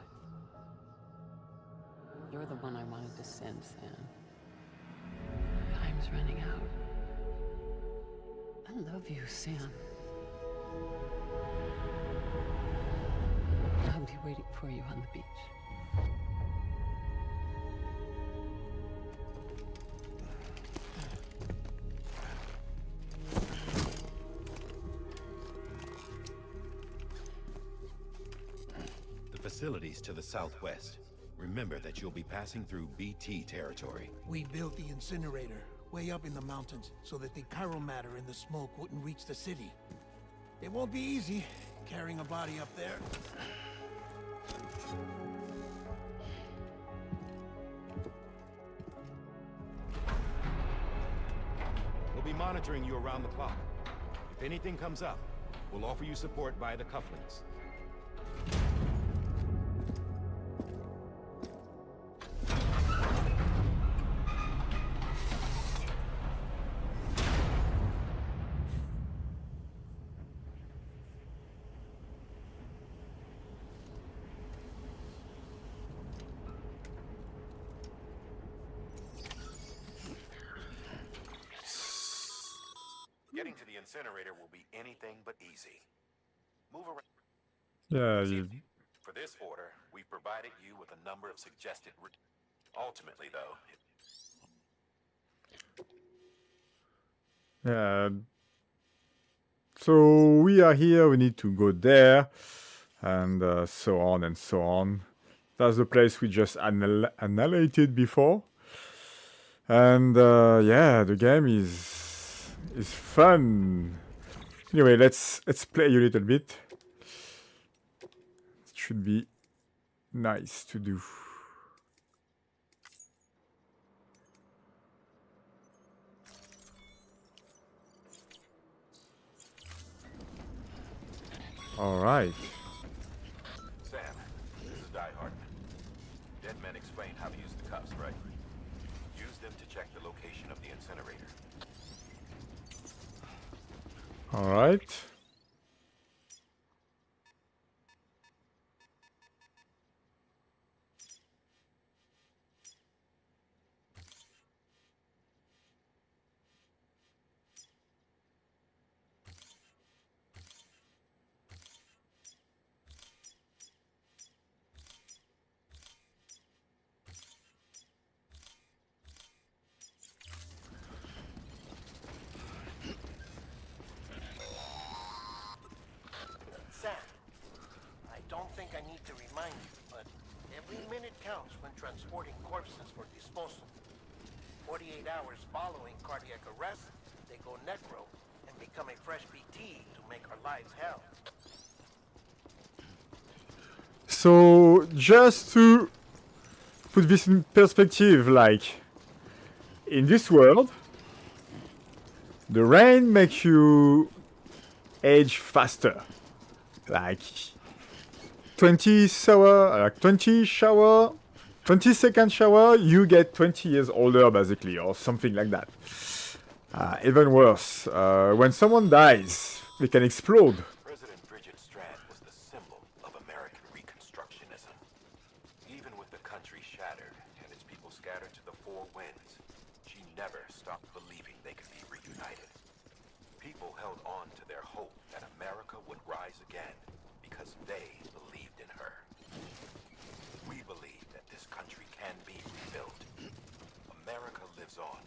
You're the one I wanted to send, Sam. Time's running out. I love you, Sam. I'll be waiting for you on the beach. The facilities to the southwest. Remember that you'll be passing through BT territory. We built the incinerator way up in the mountains so that the chiral matter in the smoke wouldn't reach the city. It won't be easy carrying a body up there. We'll be monitoring you around the clock. If anything comes up, we'll offer you support via the cufflinks. Getting to the incinerator will be anything but easy. Move around. Yeah, For this order, we've provided you with a number of suggested ultimately, though, So we are here, we need to go there, and so on and so on. That's the place we just annihilated before. And yeah, the game is fun. Anyway, let's play a little bit. It should be nice to do. All right. Sam, this is Die Hard. Dead men explained how to use the cuffs, right? Use them to check the location of the incinerator. All right. Sam, I don't think I need to remind you, but every minute counts when transporting corpses for disposal. 48 hours following cardiac arrest, they go necro and become a fresh BT to make our lives hell. So just to put this in perspective, like in this world, the rain makes you age faster. Like 20 shower, 20-second shower, you get 20 years older basically, or something like that. Even worse, when someone dies, they can explode. President Bridget Strand was the symbol of American Reconstructionism. Even with the country shattered and its people scattered to the four winds, she never stopped believing they could be reunited. People held on to their hope that America would rise again because they believed in her. We believe that this country can be rebuilt. America lives on,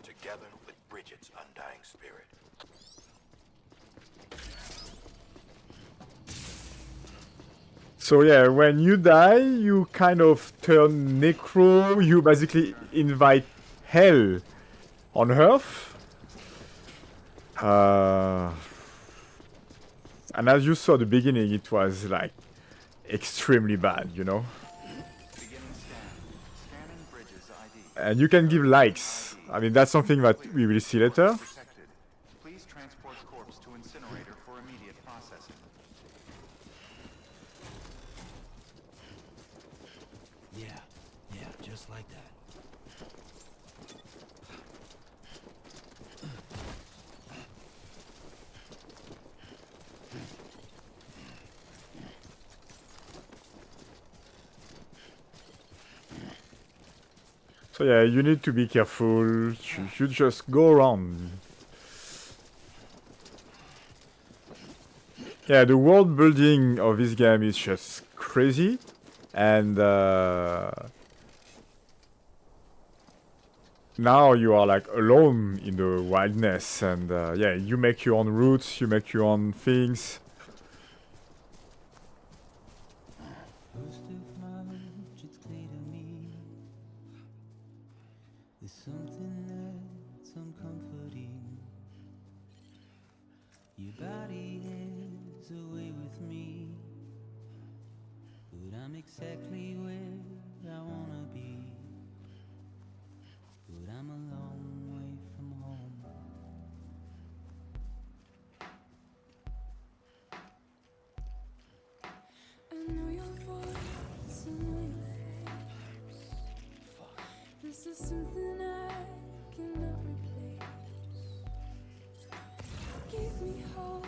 together with Bridget's undying spirit. So yeah, when you die, you kind of turn necro, you basically invite hell on Earth. And as you saw at the beginning, it was like extremely bad, you know? And you can give likes. I mean, that's something that we will see later. Please transport corpse to incinerator for immediate processing. Yeah, just like that. So yeah, you need to be careful. You just go around. Yeah, the world building of this game is just crazy. And now you are like alone in the wildness. And yeah, you make your own routes, you make your own things. First of March, it's clear to me there's something that's uncomforting. Your body is away with me, but I'm exactly where I wanna be. But I'm a long way from home. I know your voice, I know your face. This is something I cannot replace. Give me hope,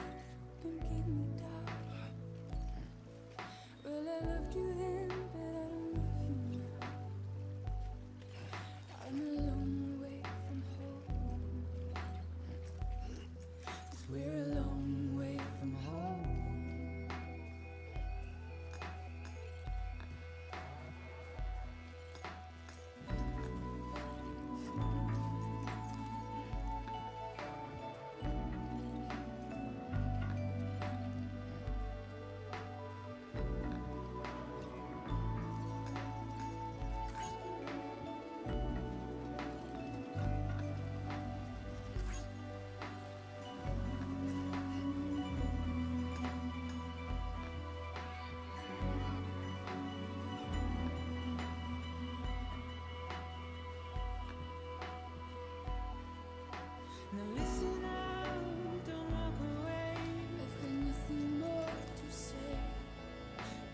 don't give me doubt. Well, I loved you then, but I don't love you now. I'm a long way from home. 'Cause we're a long way from home.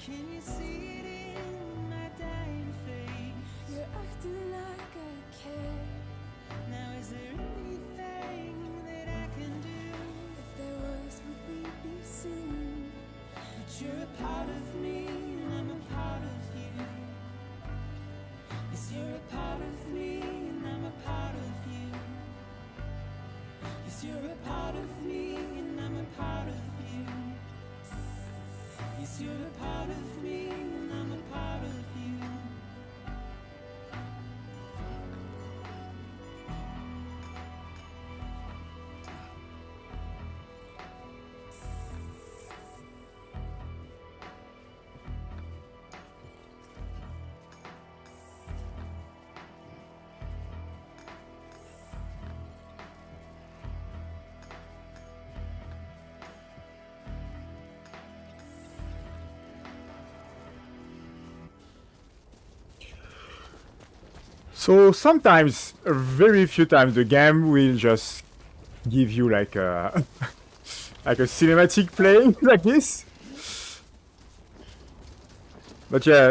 Can you see it in my dying face? You're acting like I care. Now is there anything that I can do? If there was, would we be seen? But you're a part of me and I'm a part of you. Yes, you're a part of me and I'm a part of you. Yes, you're a part of me and I'm a part of you. Yes, you're a part of me and I'm a part of you. So sometimes, very few times, the game will just give you like a like a cinematic playing like this. But yeah,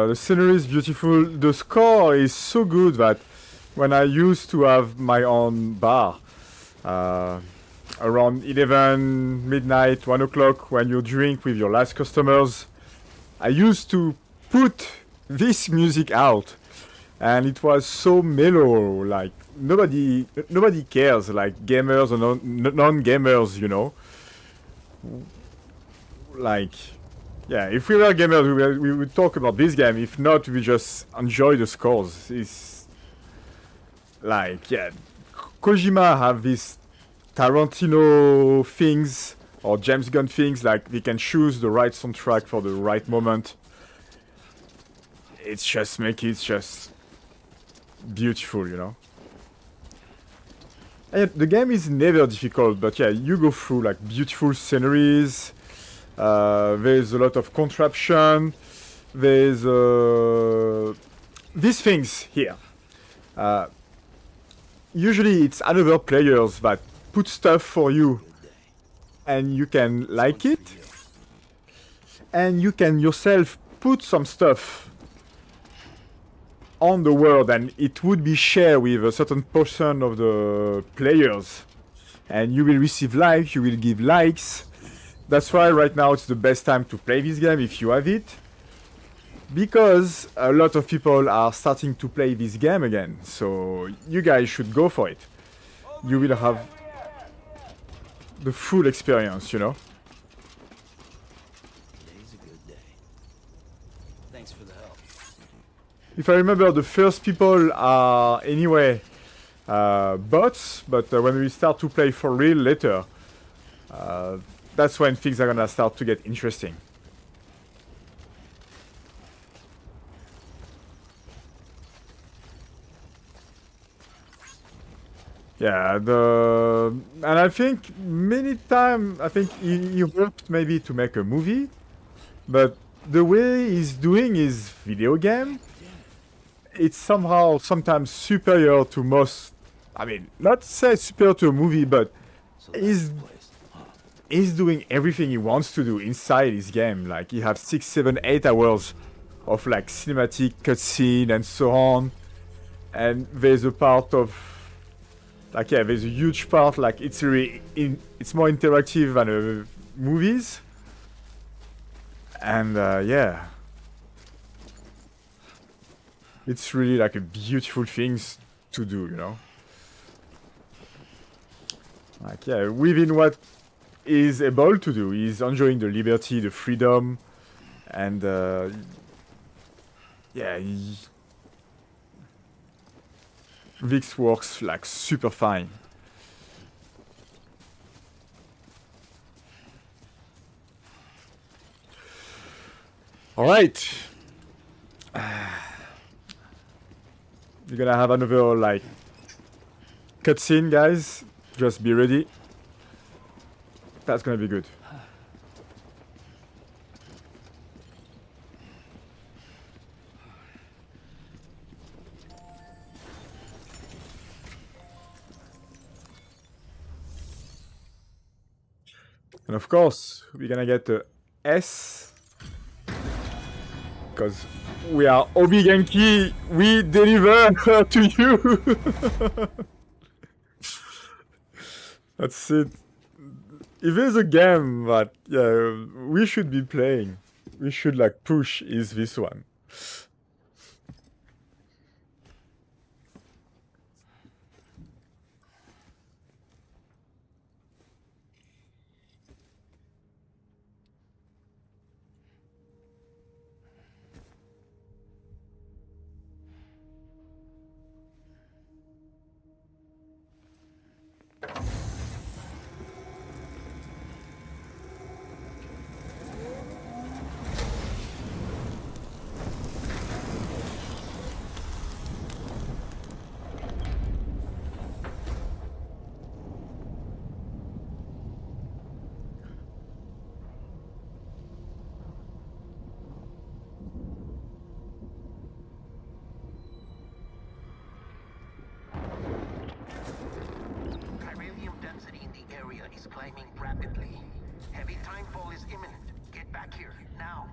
the scenery is beautiful. The score is so good that when I used to have my own bar, around 11 midnight, 1 o'clock, when you drink with your last customers, I used to put this music out. And it was so mellow, like nobody cares, like gamers or non-gamers, you know. Like, yeah, if we were gamers, we would talk about this game. If not, we just enjoy the scores. It's like, yeah, Kojima have these Tarantino things or James Gunn things, like they can choose the right soundtrack for the right moment. It's just beautiful, you know. And the game is never difficult, but yeah, you go through like beautiful sceneries. There's a lot of contraption. There's these things here. Usually it's other players that put stuff for you, and you can like it, and you can yourself put some stuff on the world, and it would be shared with a certain portion of the players, and you will receive likes, you will give likes. That's why right now it's the best time to play this game if you have it, because a lot of people are starting to play this game again, so you guys should go for it. You will have the full experience, you know. Today's a good day. Thanks for the help. If I remember, the first people are anyway bots, but when we start to play for real later, that's when things are gonna start to get interesting. Yeah, and I think many times, I think he hoped maybe to make a movie, but the way he's doing his video game, it's somehow sometimes superior to most. I mean, not say superior to a movie, but he's doing everything he wants to do inside his game. Like, he has 6, 7, 8 hours of like cinematic cutscene and so on. And there's a part of, like, yeah, there's a huge part, like, it's really it's more interactive than movies. And yeah, it's really like a beautiful things to do, you know. Like, yeah, within what is able to do, he's enjoying the liberty, the freedom, and yeah, this works like super fine. All right. You're gonna have another like cutscene, guys. Just be ready. That's gonna be good. And of course, we're gonna get a S because we are Obi Genki, we deliver to you. That's it. If there's a game that we should be playing, we should like push, is this one. Chiralium density in the area is climbing rapidly. Heavy timefall is imminent. Get back here, now.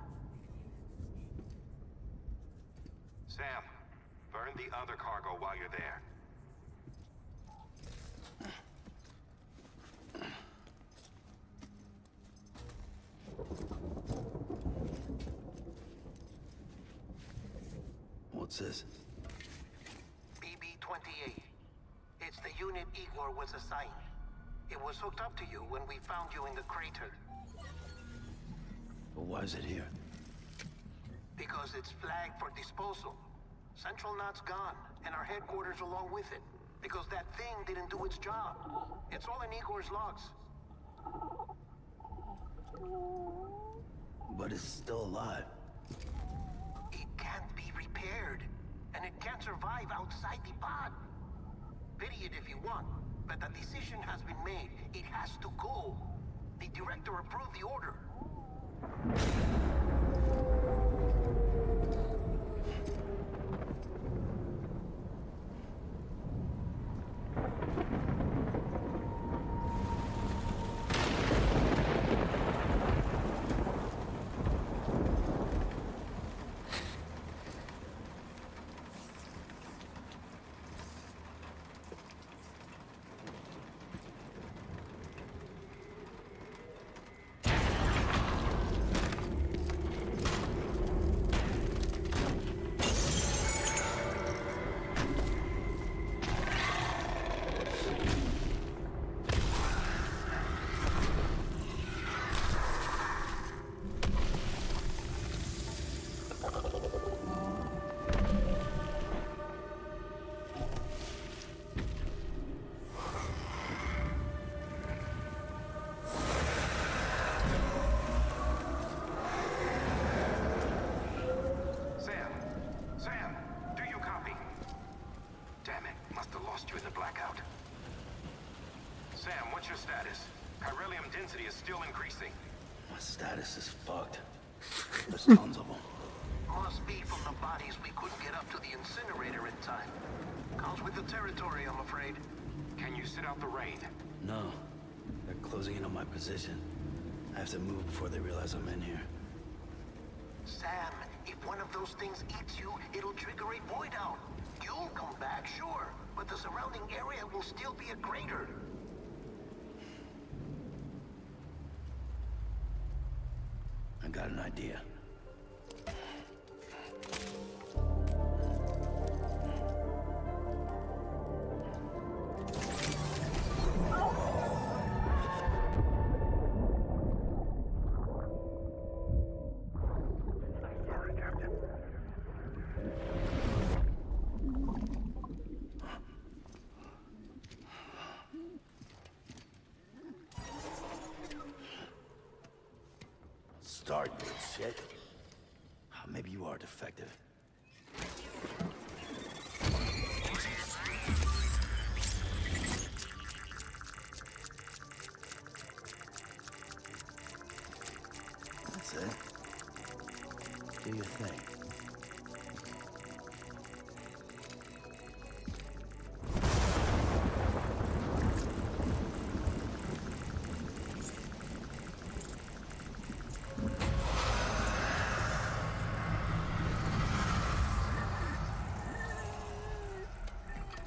Sam, burn the other cargo while you're there. What's this? BB-28. It's the unit Igor was assigned. It was hooked up to you when we found you in the crater. But why is it here? Because it's flagged for disposal. Central Knot's gone, and our headquarters along with it. Because that thing didn't do its job. It's all in Igor's logs. But it's still alive. It can't be repaired, and it can't survive outside the pod. Pity it if you want, but the decision has been made. It has to go. The director approved the order. What's your status? Chiralium density is still increasing. My status is fucked. There's tons of them. Must be from the bodies we couldn't get up to the incinerator in time. Comes with the territory, I'm afraid. Can you sit out the rain? No. They're closing in on my position. I have to move before they realize I'm in here. Sam, if one of those things eats you, it'll trigger a void out. You'll come back, sure, but the surrounding area will still be a crater. I got an idea. Start, you shit. Maybe you are defective. That's it. Do your thing.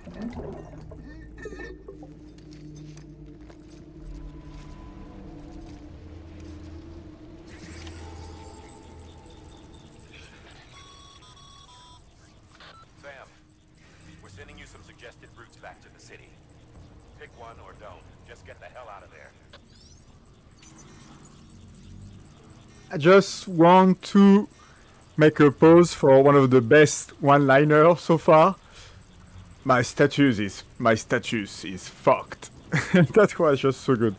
Sam, we're sending you some suggested routes back to the city. Pick one or don't. Just get the hell out of there. I just want to make a pause for one of the best one-liners so far. My status is fucked. That was just so good.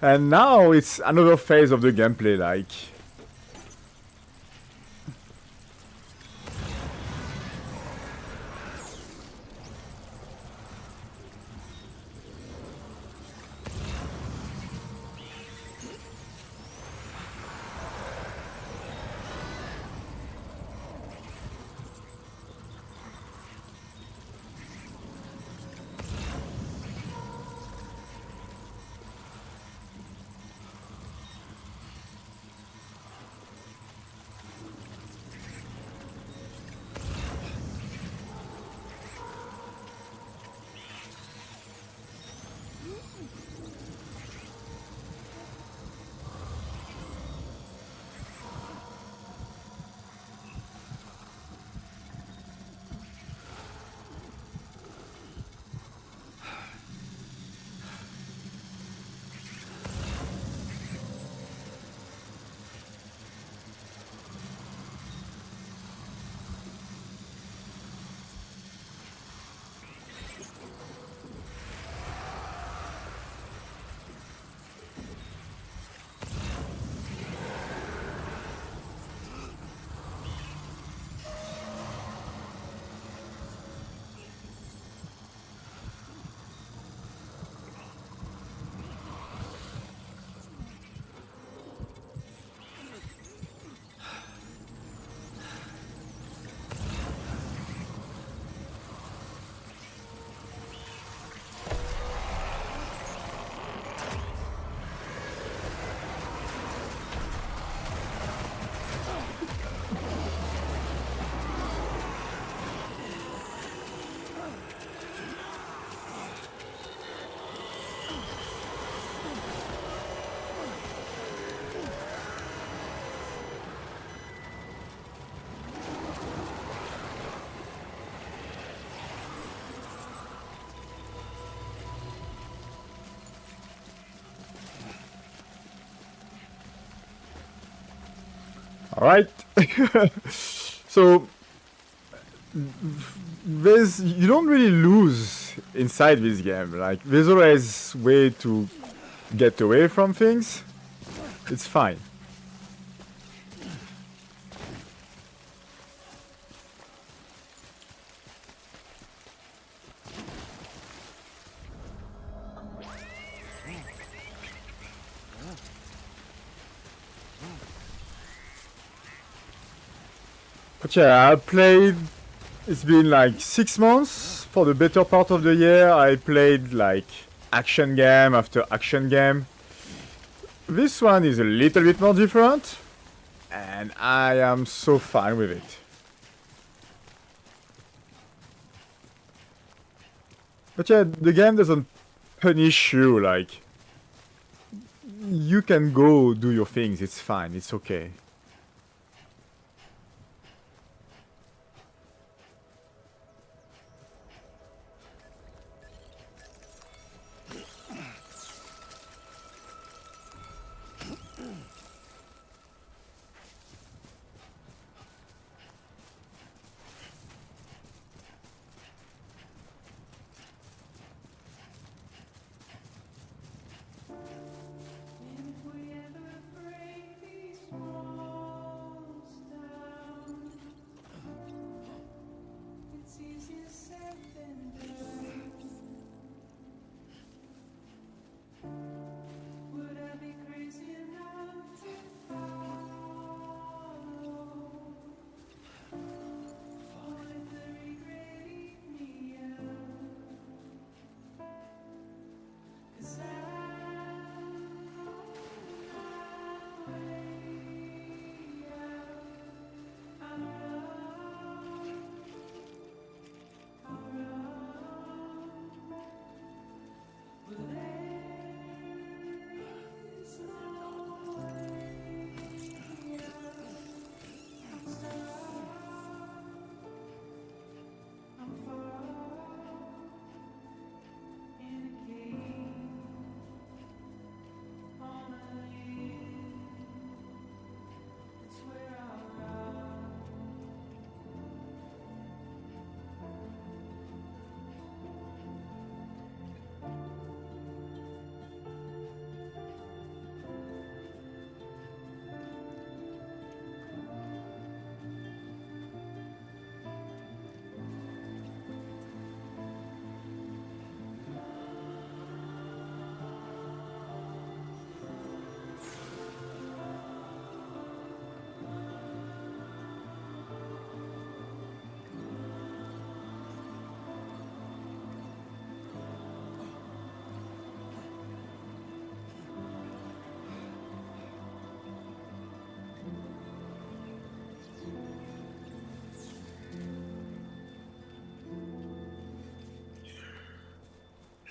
And now it's another phase of the gameplay, like. All right. So you don't really lose inside this game. Like there's always way to get away from things. It's fine. But yeah, I played. It's been like 6 months for the better part of the year. I played like action game after action game. This one is a little bit more different, and I am so fine with it. But yeah, the game doesn't punish you, like. You can go do your things, it's fine, it's okay. And if we ever break these walls,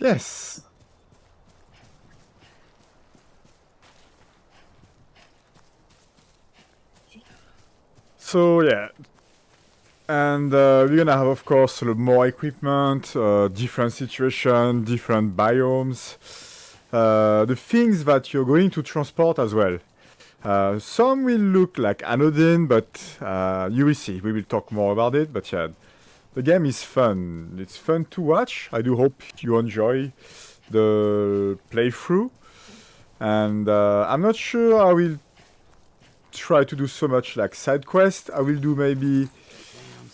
Yes. So yeah, and we're gonna have, of course, more equipment, different situation, different biomes, the things that you're going to transport as well. Some will look like anodyne, but you will see. We will talk more about it. But yeah, the game is fun. It's fun to watch. I do hope you enjoy the playthrough. And I'm not sure I will try to do so much like side quest. I will do maybe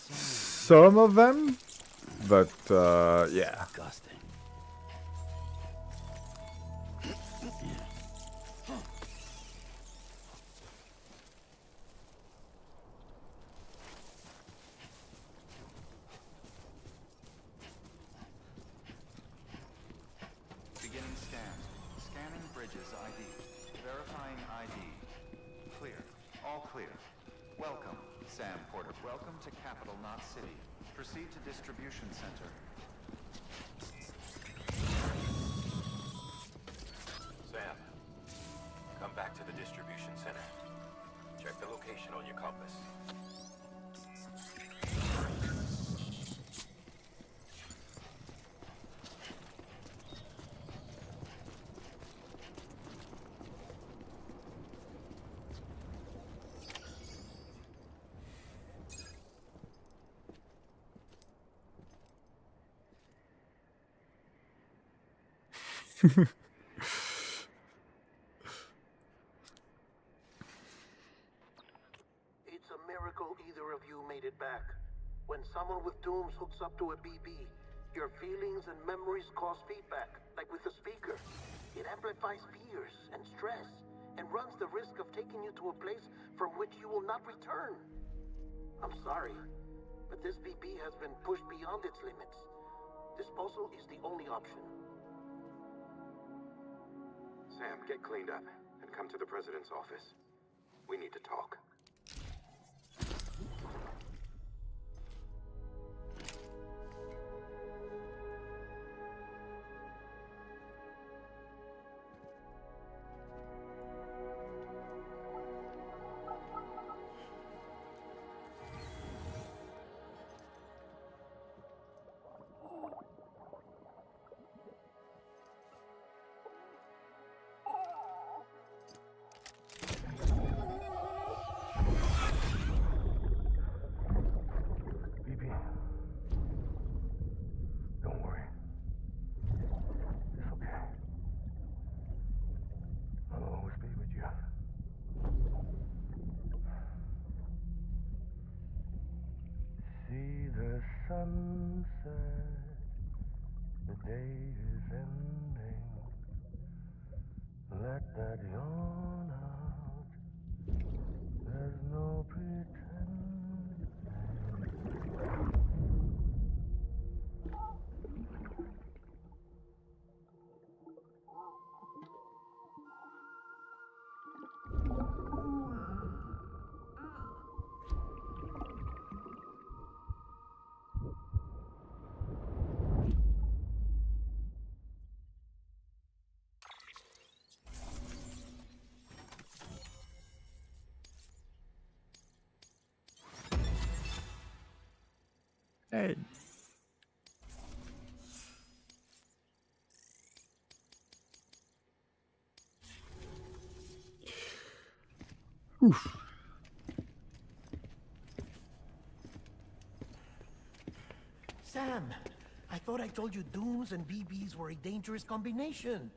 some of them, but yeah. Disgusting. Beginning scan. Scanning Bridges ID. Verifying ID. Clear. All clear. Welcome, Sam Porter. Welcome to Capital Knot City. Proceed to distribution center. Sam, come back to the distribution center. Check the location on your compass. It's a miracle either of you made it back. When someone with dooms hooks up to a BB, your feelings and memories cause feedback, like with the speaker. It amplifies fears and stress, and runs the risk of taking you to a place from which you will not return. I'm sorry, but this BB has been pushed beyond its limits. Disposal is the only option. Sam, get cleaned up and come to the president's office. We need to talk. Don't worry. It's okay. I'll always be with you. See the sunset. The day is ending. Let that yawn out. There's no pretending. Hey. Oof. Sam, I thought I told you dooms and BBs were a dangerous combination.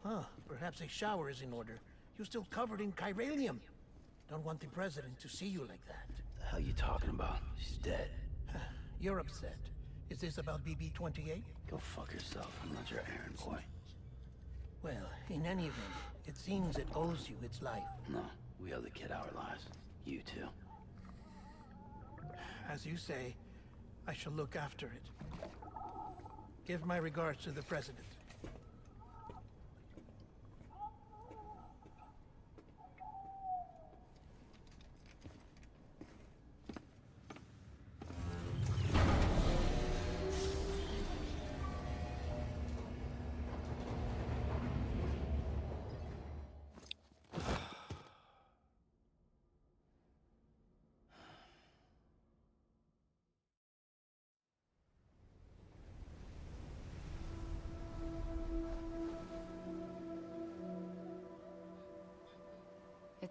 Huh, perhaps a shower is in order. You're still covered in chiralium. Don't want the president to see you like that. The hell you talking about? She's dead. You're upset. Is this about BB-28? Go fuck yourself. I'm not your errand boy. Well, in any event, it seems it owes you its life. No, we owe the kid our lives. You too. As you say, I shall look after it. Give my regards to the president.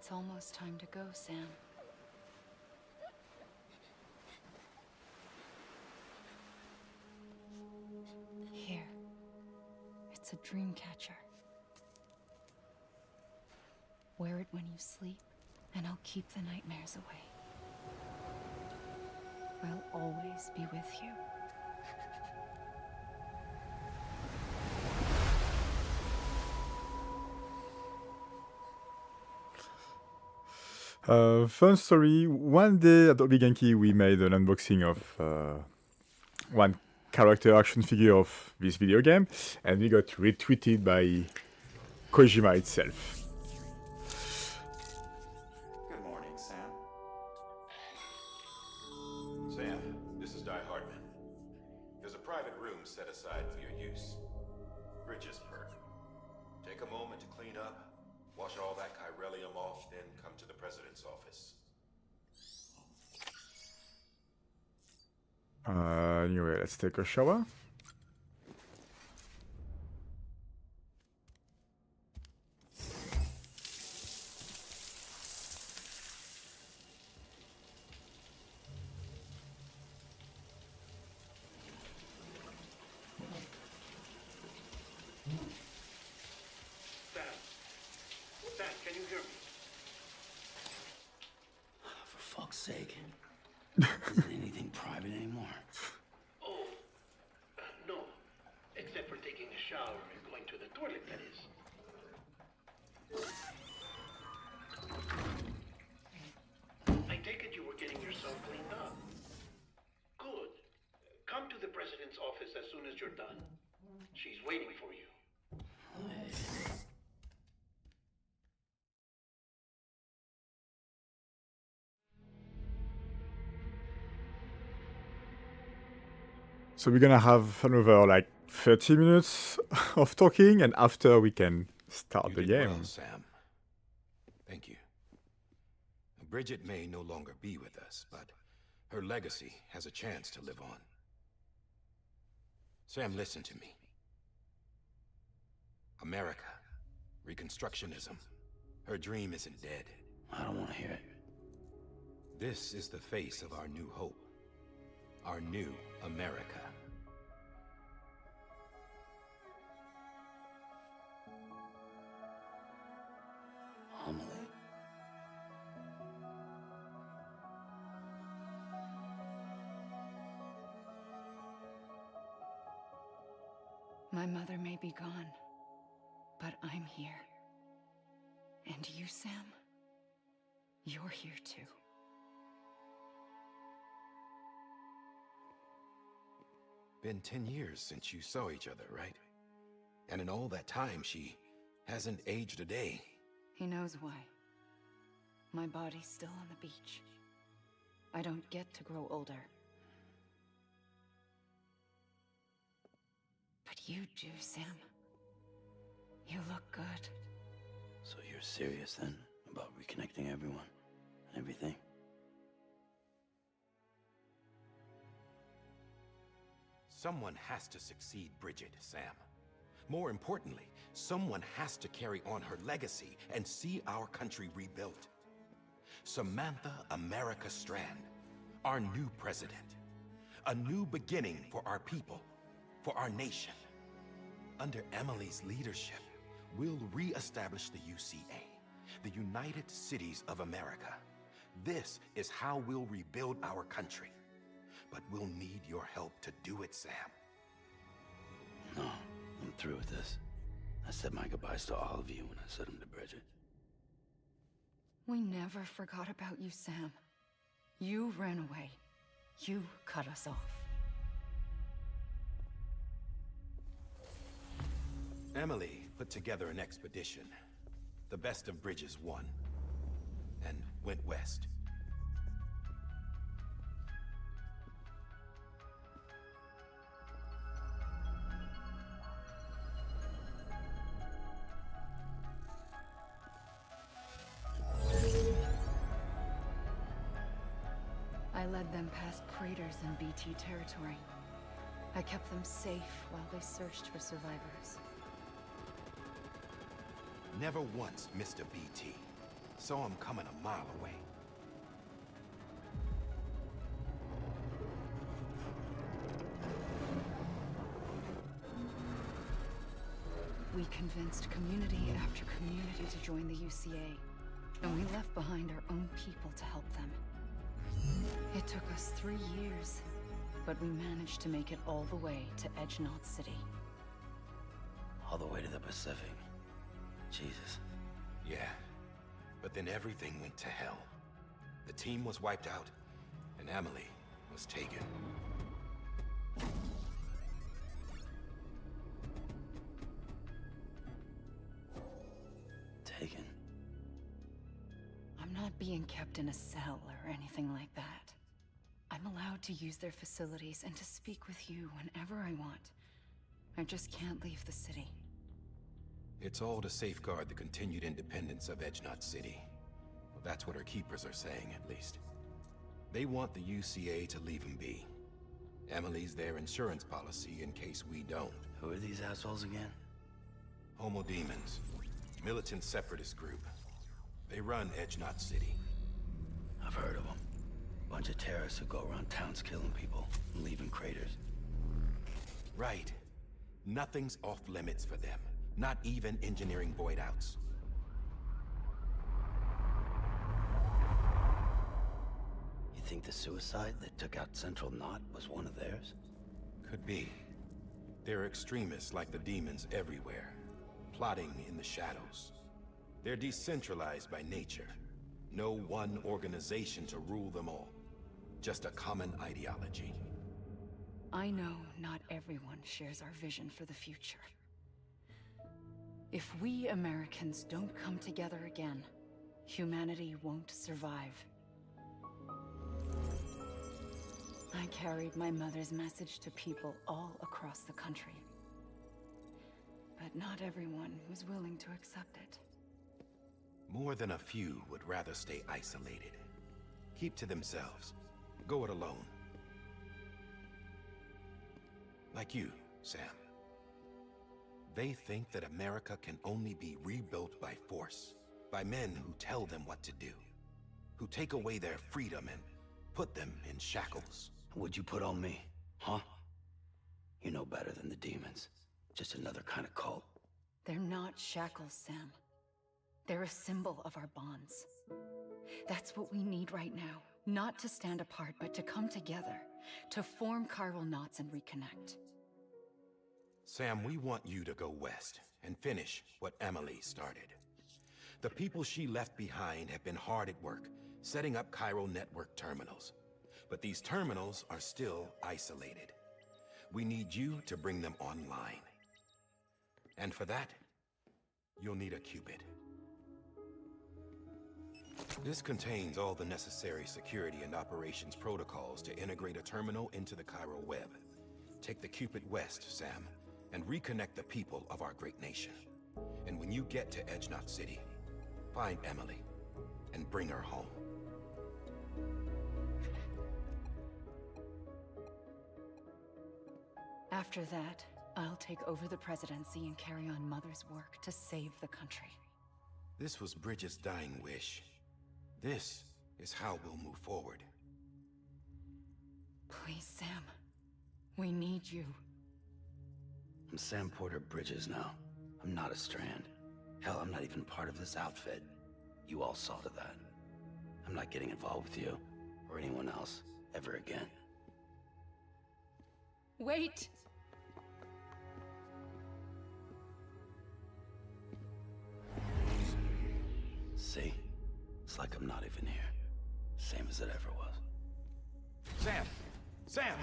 It's almost time to go, Sam. Here. It's a dream catcher. Wear it when you sleep, and I'll keep the nightmares away. I'll always be with you. Fun story. One day at Obi Genki, we made an unboxing of one character action figure of this video game, and we got retweeted by Kojima itself. Good morning, Sam. Sam, this is Di Hartman. There's a private room set aside for your use. Bridges perk. Take a moment to clean up, wash all that chiralium off, then come to the president's office. Anyway, let's take a shower. Sam, can you hear me? For fuck's sake. Isn't anything private anymore? Oh, no. Except for taking a shower and going to the toilet, that is. I take it you were getting yourself cleaned up. Good. Come to the president's office as soon as you're done. She's waiting for you. So we're gonna have another like 30 minutes of talking, and after we can start the did game. well, Sam. Thank you. Bridget may no longer be with us, but her legacy has a chance to live on. Sam, listen to me. America, Reconstructionism, her dream isn't dead. I don't want to hear it. This is the face of our new hope. Our new America. Amelie. My mother may be gone, but I'm here. And you, Sam, you're here too. Been 10 years since you saw each other, right? And in all that time, she hasn't aged a day. He knows why. My body's still on the beach. I don't get to grow older. But you do, Sam. You look good. So you're serious then about reconnecting everyone and everything? Someone has to succeed Bridget, Sam. More importantly, someone has to carry on her legacy and see our country rebuilt. Samantha America Strand, our new president. A new beginning for our people, for our nation. Under Emily's leadership, we'll re-establish the UCA, the United Cities of America. This is how we'll rebuild our country. But we'll need your help to do it, Sam. No, I'm through with this. I said my goodbyes to all of you when I said them to Bridget. We never forgot about you, Sam. You ran away. You cut us off. Emily put together an expedition. The best of Bridges won. And went west. I led them past craters in BT territory. I kept them safe while they searched for survivors. Never once missed a BT. Saw him coming a mile away. We convinced community after community to join the UCA, and we left behind our own people to help them. It took us 3 years, but we managed to make it all the way to Edge Knot City. All the way to the Pacific. Jesus. Yeah, but then everything went to hell. The team was wiped out, and Emily was taken. Taken? I'm not being kept in a cell or anything like that. I'm allowed to use their facilities and to speak with you whenever I want. I just can't leave the city. It's all to safeguard the continued independence of Edge Knot City. Well, that's what our keepers are saying, at least. They want the UCA to leave them be. Emily's their insurance policy in case we don't. Who are these assholes again? Homo Demons. Militant separatist group. They run Edge Knot City. I've heard of them. Bunch of terrorists who go around towns killing people and leaving craters. Right. Nothing's off limits for them. Not even engineering void outs. You think the suicide that took out Central Knot was one of theirs? Could be. There are extremists like the demons everywhere, plotting in the shadows. They're decentralized by nature. No one organization to rule them all. Just a common ideology. I know not everyone shares our vision for the future. If we Americans don't come together again, humanity won't survive. I carried my mother's message to people all across the country. But not everyone was willing to accept it. More than a few would rather stay isolated. Keep to themselves. Go it alone. Like you, Sam. They think that America can only be rebuilt by force, by men who tell them what to do, who take away their freedom and put them in shackles. What'd you put on me, huh? You know better than the demons. Just another kind of cult. They're not shackles, Sam. They're a symbol of our bonds. That's what we need right now. Not to stand apart, but to come together, to form chiral knots and reconnect. Sam, we want you to go west and finish what Emily started. The people she left behind have been hard at work, setting up chiral network terminals. But these terminals are still isolated. We need you to bring them online. And for that, you'll need a Cupid. This contains all the necessary security and operations protocols to integrate a terminal into the chiral web. Take the Cupid west, Sam, and reconnect the people of our great nation. And when you get to Edge Knot City, find Emily and bring her home. After that, I'll take over the presidency and carry on Mother's work to save the country. This was Bridget's dying wish. This is how we'll move forward. Please, Sam. We need you. I'm Sam Porter Bridges now. I'm not a Strand. Hell, I'm not even part of this outfit. You all saw to that. I'm not getting involved with you, or anyone else, ever again. Wait! See? It's like I'm not even here. Same as it ever was. Sam! Sam!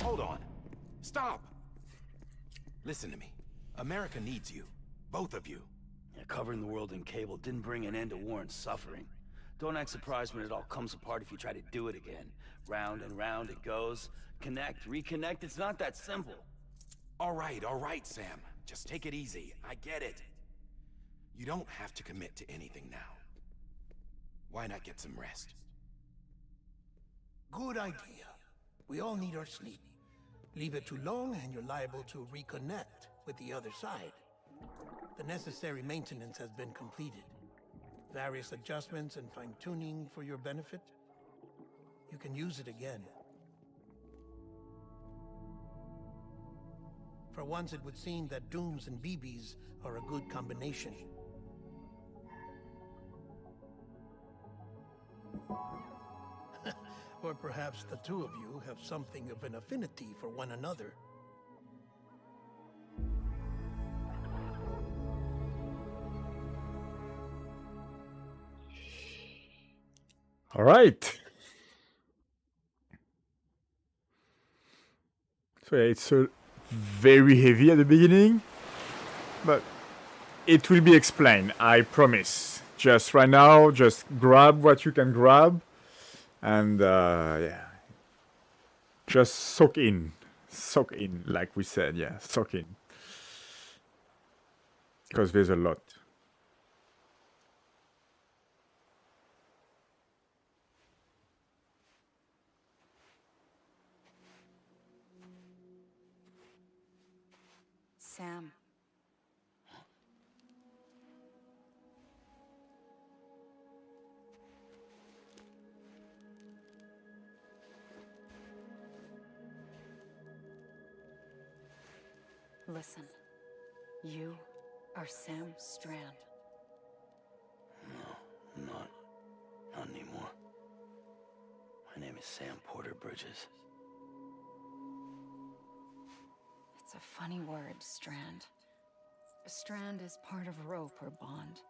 Hold on. Stop! Listen to me. America needs you. Both of you. Yeah, covering the world in cable didn't bring an end to war and suffering. Don't act surprised when it all comes apart if you try to do it again. Round and round it goes. Connect, reconnect, it's not that simple. All right, Sam. Just take it easy. I get it. You don't have to commit to anything now. Why not get some rest? Good idea. We all need our sleep. Leave it too long and you're liable to reconnect with the other side. The necessary maintenance has been completed. Various adjustments and fine-tuning for your benefit. You can use it again. For once, it would seem that Dooms and BBs are a good combination. Or perhaps the two of you have something of an affinity for one another. All right. So yeah, it's very heavy at the beginning, but it will be explained, I promise. Just right now, just grab what you can grab, and yeah, just soak in, like we said, yeah, soak in, because there's a lot. Sam. Listen, you are Sam Strand. No, I'm not. Not anymore. My name is Sam Porter Bridges. It's a funny word, Strand. A strand is part of rope or bond,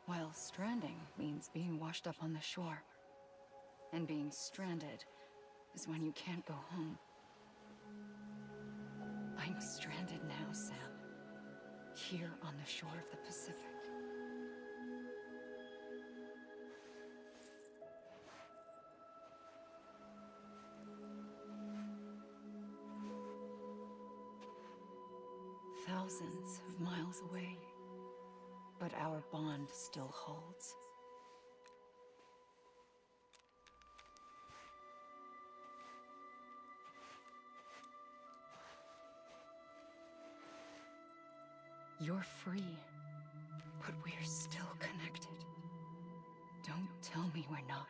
while stranding means being washed up on the shore. And being stranded is when you can't go home. I'm stranded now, Sam. Here on the shore of the Pacific. Thousands of miles away, but our bond still holds. You're free, but we're still connected. Don't tell me we're not.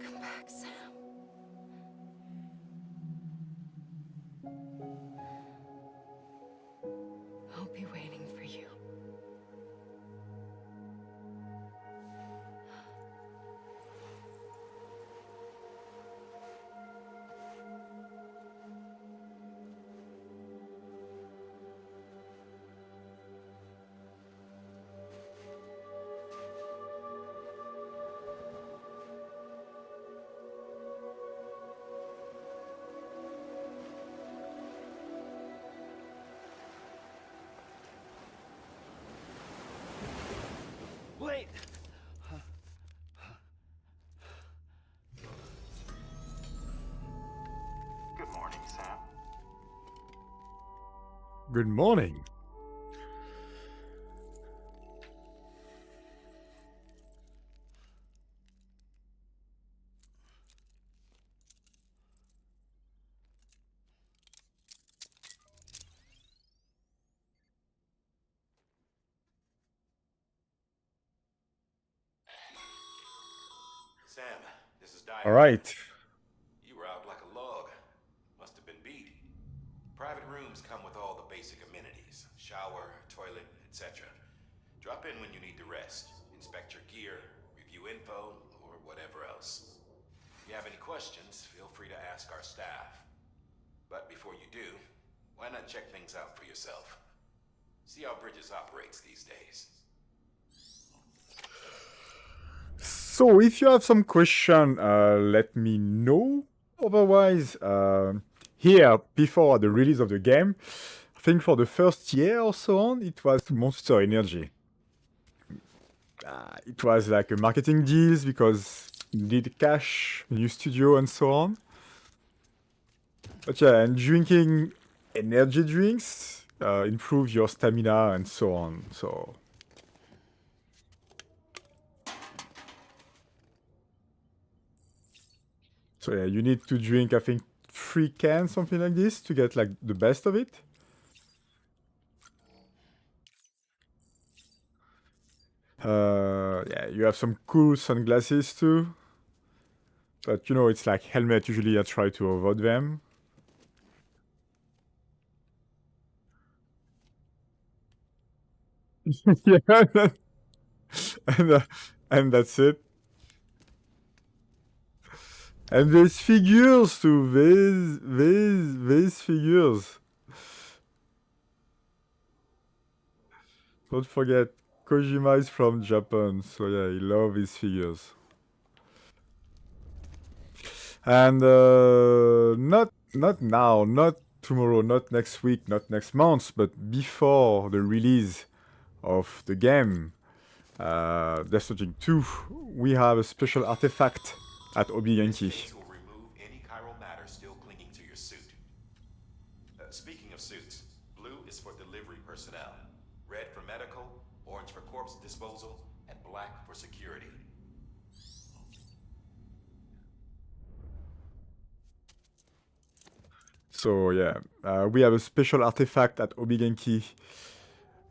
Come back, Sam. I'll be waiting for you. Wait! Good morning, Sam. Good morning. Sam, this is Dyer. All right. You were out like a log. Must have been beat. Private rooms come with all the basic amenities. Shower, toilet, etc. Drop in when you need to rest. Inspect your gear, review info, or whatever else. If you have any questions, feel free to ask our staff. But before you do, why not check things out for yourself? See how Bridges operates these days. So if you have some question, let me know. Otherwise, here, before the release of the game, think for the first year or so on, it was Monster Energy. It was like a marketing deals because you need cash, new studio, and so on. But yeah, and drinking energy drinks improve your stamina and so on. So yeah, you need to drink, I think, 3 cans, something like this, to get like the best of it. Yeah, you have some cool sunglasses too. But you know, it's like helmet, usually I try to avoid them. Yeah, and that's it. And there's figures too, there's figures. Don't forget, Kojima is from Japan, so yeah, he loves his figures. And not now, not tomorrow, not next week, not next month, but before the release of the game, Death Stranding 2, we have a special artifact at Obi Yankee. Will remove any chiral matter still clinging to your suit. Speaking of suits, blue is for delivery personnel, red for medical, orange for corpse disposal, and black for security. So yeah, we have a special artifact at Obi Yankee.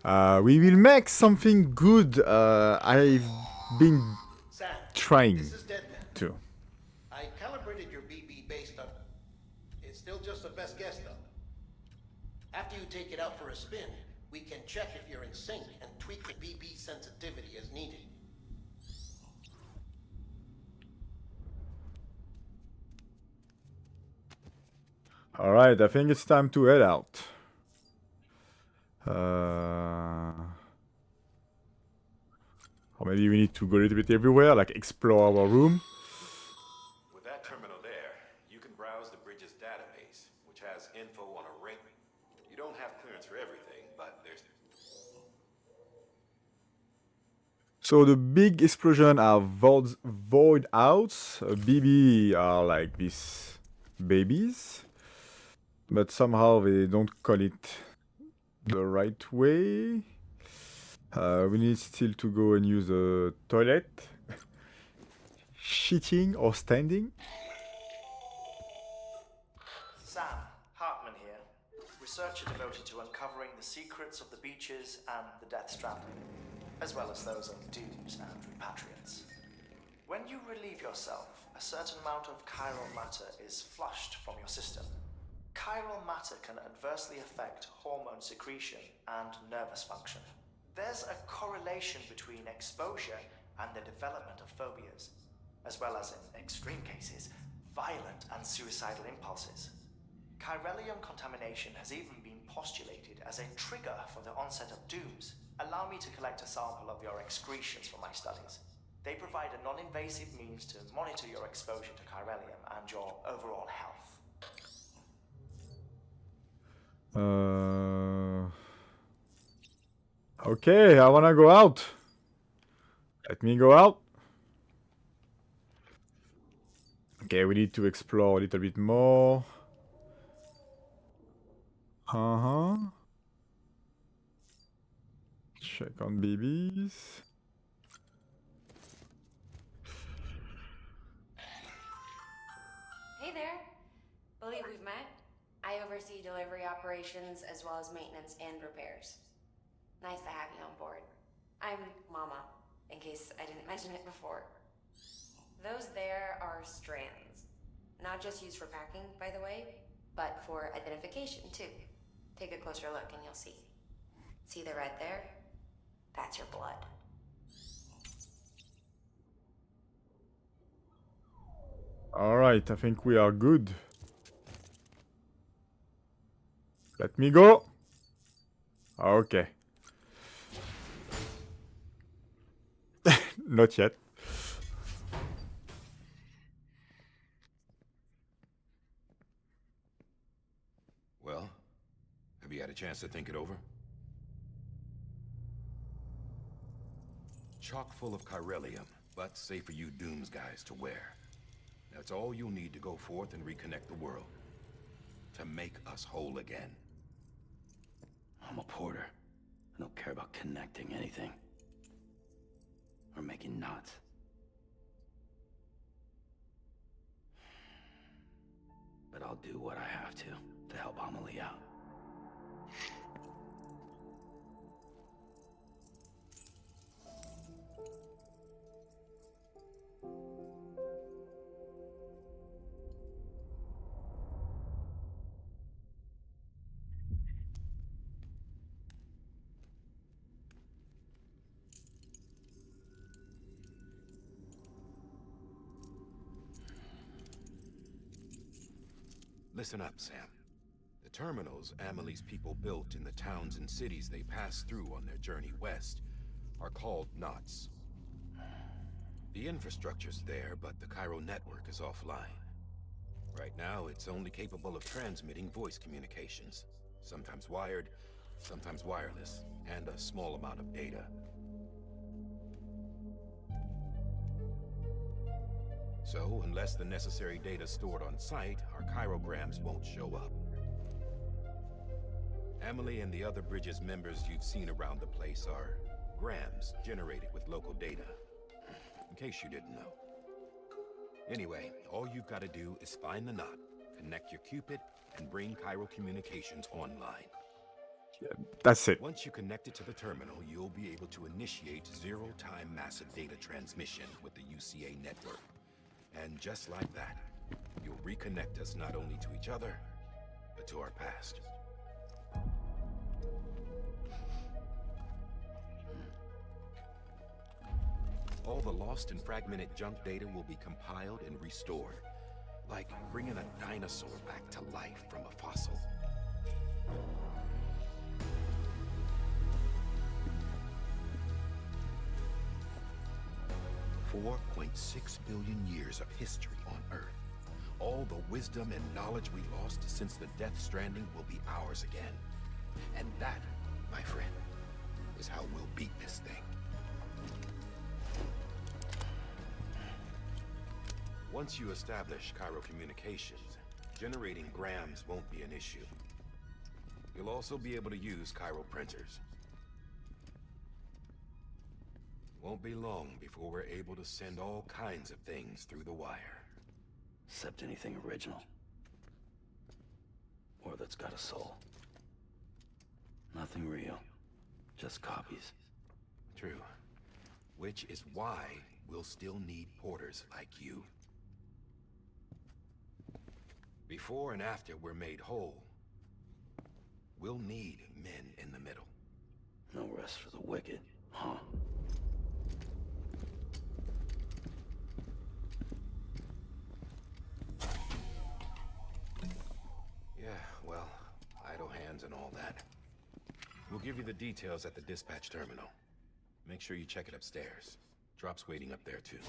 We will make something good. I've been Sam, trying this is Deadman. to. I calibrated your BB based on... It's still just a best guess, though. After you take it out for a spin, we can check if you're in sync and tweak the BB sensitivity as needed. Alright, I think it's time to head out. Or maybe we need to go a little bit everywhere, like explore our room. With that terminal there, you can browse the bridge's database, which has info on a ring. You don't have clearance for everything, but there's... So the big explosion are void outs. BB are like these babies. But somehow they don't call it the right way. We need still to go and use the toilet. Shitting or standing. Sam, Hartman here. Researcher devoted to uncovering the secrets of the beaches and the Death Stranding, as well as those of dooms and repatriates. When you relieve yourself, a certain amount of chiral matter is flushed from your system. Chiral matter can adversely affect hormone secretion and nervous function. There's a correlation between exposure and the development of phobias, as well as, in extreme cases, violent and suicidal impulses. Chiralium contamination has even been postulated as a trigger for the onset of dooms. Allow me to collect a sample of your excretions for my studies. They provide a non-invasive means to monitor your exposure to chiralium and your overall health. Okay, I wanna go out. Let me go out. Okay, we need to explore a little bit more. Check on babies. Hey there. Believe we've met. I oversee delivery operations as well as maintenance and repairs. Nice to have you on board. I'm Mama, in case I didn't mention it before. Those there are strands. Not just used for packing, by the way, but for identification too. Take a closer look and you'll see. See the red there? That's your blood. Alright, I think we are good. Let me go. Okay. Not yet. Well, have you had a chance to think it over? Chock full of chiralium, but safe for you Dooms guys to wear. That's all you'll need to go forth and reconnect the world. To make us whole again. I'm a porter. I don't care about connecting anything. Or making knots. But I'll do what I have to help Amelie out. Listen up, Sam. The terminals Amelie's people built in the towns and cities they passed through on their journey west are called knots. The infrastructure's there, but the Cairo network is offline. Right now, it's only capable of transmitting voice communications. Sometimes wired, sometimes wireless, and a small amount of data. So, unless the necessary data stored on site, our chirograms won't show up. Amelie and the other Bridges members you've seen around the place are grams generated with local data. In case you didn't know. Anyway, all you've got to do is find the knot, connect your Cupid, and bring Cairo communications online. That's it. Once you connect it to the terminal, you'll be able to initiate zero-time massive data transmission with the UCA network. And just like that, you'll reconnect us not only to each other, but to our past. All the lost and fragmented junk data will be compiled and restored, like bringing a dinosaur back to life from a fossil. 4.6 billion years of history on Earth. All the wisdom and knowledge we lost since the Death Stranding will be ours again. And that, my friend, is how we'll beat this thing. Once you establish Cairo communications, generating grams won't be an issue. You'll also be able to use Cairo printers. Won't be long before we're able to send all kinds of things through the wire. Except anything original. Or that's got a soul. Nothing real. Just copies. True. Which is why we'll still need porters like you. Before and after we're made whole, we'll need men in the middle. No rest for the wicked, huh? Yeah, well, idle hands and all that. We'll give you the details at the dispatch terminal. Make sure you check it upstairs. Drop's waiting up there, too.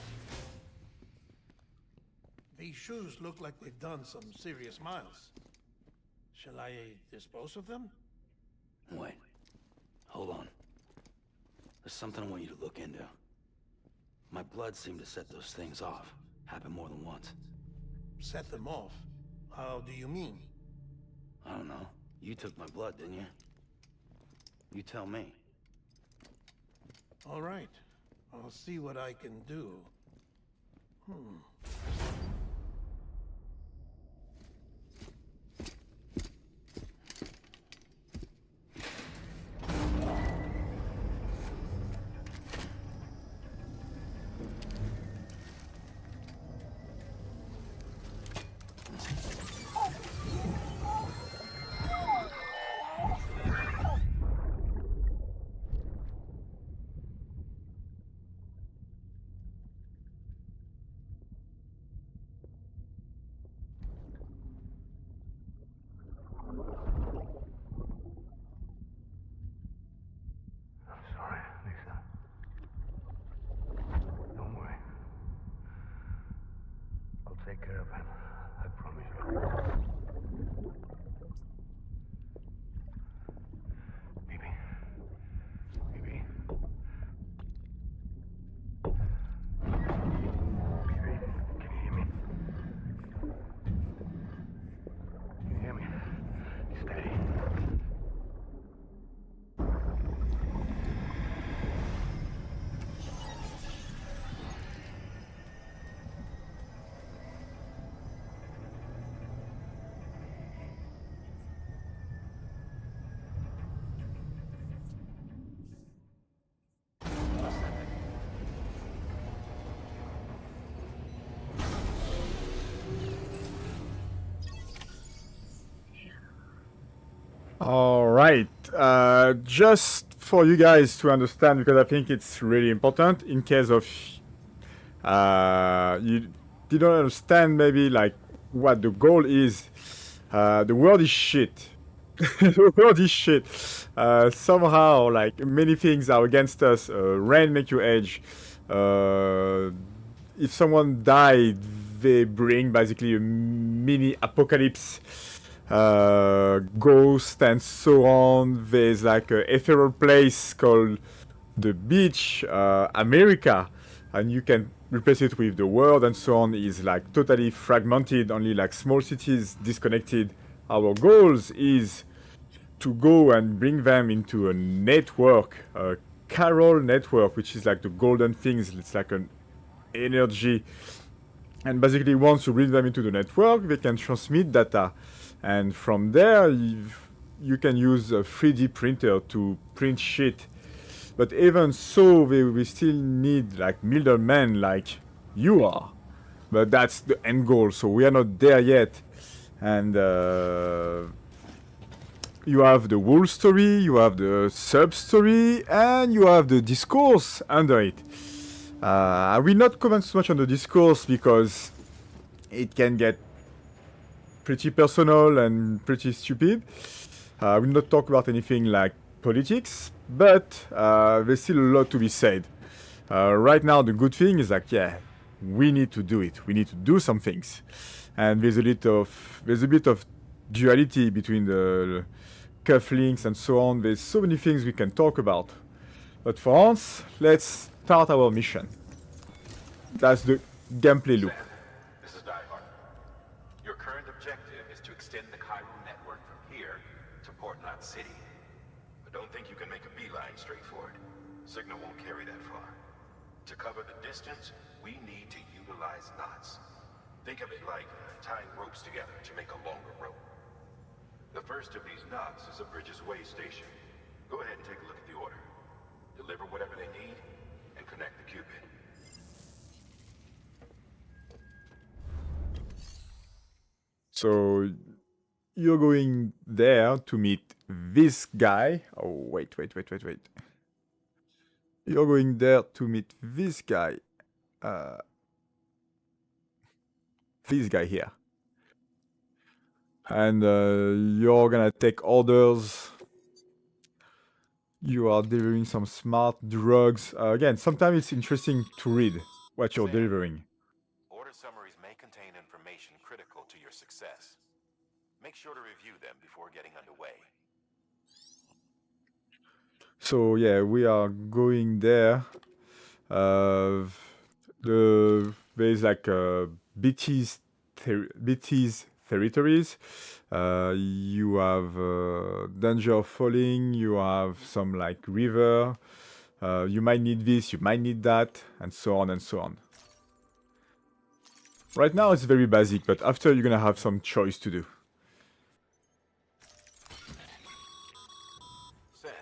These shoes look like they've done some serious miles. Shall I dispose of them? Wait. Hold on. There's something I want you to look into. My blood seemed to set those things off. Happened more than once. Set them off? How do you mean? I don't know. You took my blood, didn't you? You tell me. All right. I'll see what I can do. I'm sorry, Lisa. Don't worry. I'll take care of him. I promise you. All right. Just for you guys to understand, because I think it's really important in case of you didn't understand maybe like what the goal is. The world is shit. The world is shit. Somehow, like many things are against us. Rain make you age. If someone died, they bring basically a mini apocalypse. Ghost and so on. There's like a ethereal place called the beach, America, and you can replace it with the world and so on. Is like totally fragmented, only like small cities disconnected. Our goals is to go and bring them into a network, a Carol network, which is like the golden things. It's like an energy. And basically, once you bring them into the network, they can transmit data. And from there, you can use a 3D printer to print shit. But even so, we still need like middlemen like you are. But that's the end goal, so we are not there yet. And you have the whole story, you have the sub-story, and you have the discourse under it. I will not comment so much on the discourse because it can get pretty personal and pretty stupid. I will not talk about anything like politics, but there's still a lot to be said. Right now, the good thing is like, yeah, we need to do it. We need to do some things, and there's a bit of duality between the cufflinks and so on. There's so many things we can talk about. But for once, let's start our mission. That's the gameplay loop. This is Diehard. Your current objective is to extend the Cairo network from here to Port Knot City. But don't think you can make a beeline straight for it. Signal won't carry that far. To cover the distance, we need to utilize knots. Think of it like tying ropes together to make a longer rope. The first of these knots is a Bridges Way station. Go ahead and take a look at the order. Deliver whatever they need, and connect the Cupid. So you're going there to meet this guy. Oh, wait. You're going there to meet this guy. This guy here. And you're gonna take orders. You are delivering some smart drugs. Again, sometimes it's interesting to read what you're delivering. Order summaries may contain information critical to your success. Make sure to review them before getting underway. So yeah, we are going there. There's like BT's territories. You have danger of falling. You have some like river. You might need this. You might need that, and so on and so on. Right now it's very basic, but after you're gonna have some choice to do. Sam,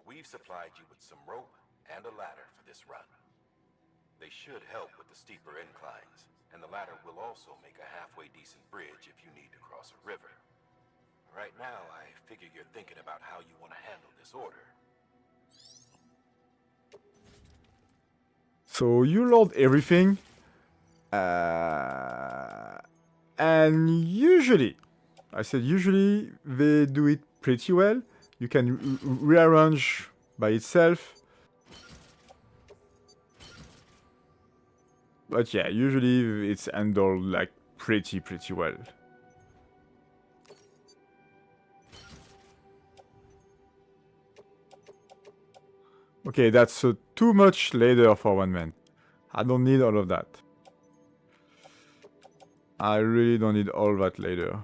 we've supplied you with some rope and a ladder for this run. They should help with the steeper inclines, and the ladder will also make a halfway decent bridge if you need to cross a river. Right now, I figure you're thinking about how you want to handle this order. So you load everything. And usually, I said usually, they do it pretty well. You can rearrange by itself. But yeah, usually it's handled like pretty well. Okay, that's too much leather for one man. I don't need all of that. I really don't need all that leather.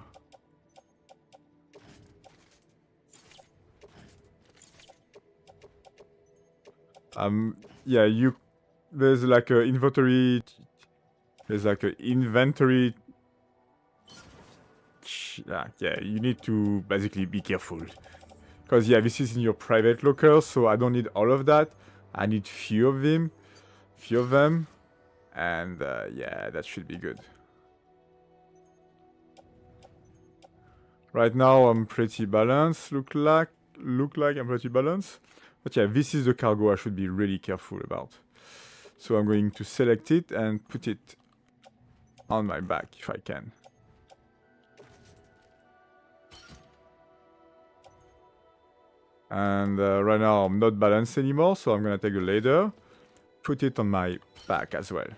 Yeah, there's like a inventory. There's like an inventory. Yeah, you need to basically be careful. Because yeah, this is in your private locker, so I don't need all of that. I need few of them. And yeah, that should be good. Right now I'm pretty balanced. Look like I'm pretty balanced. But yeah, this is the cargo I should be really careful about. So I'm going to select it and put it on my back if I can. And right now I'm not balanced anymore, so I'm gonna take the ladder, put it on my back as well.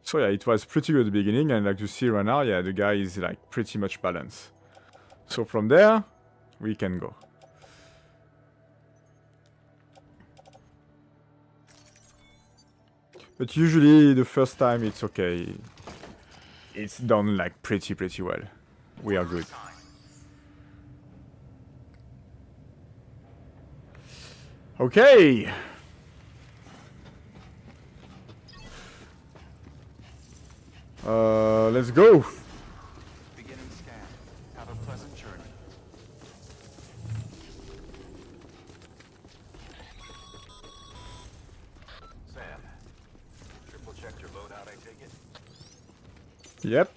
So yeah, it was pretty good at the beginning, and like you see right now, yeah, the guy is like pretty much balanced. So from there, we can go. But usually the first time it's okay. It's done like pretty well. We are good. Okay. Let's go. Beginning scan. Have a pleasant journey. Sam, triple checked your loadout, I take it? Yep.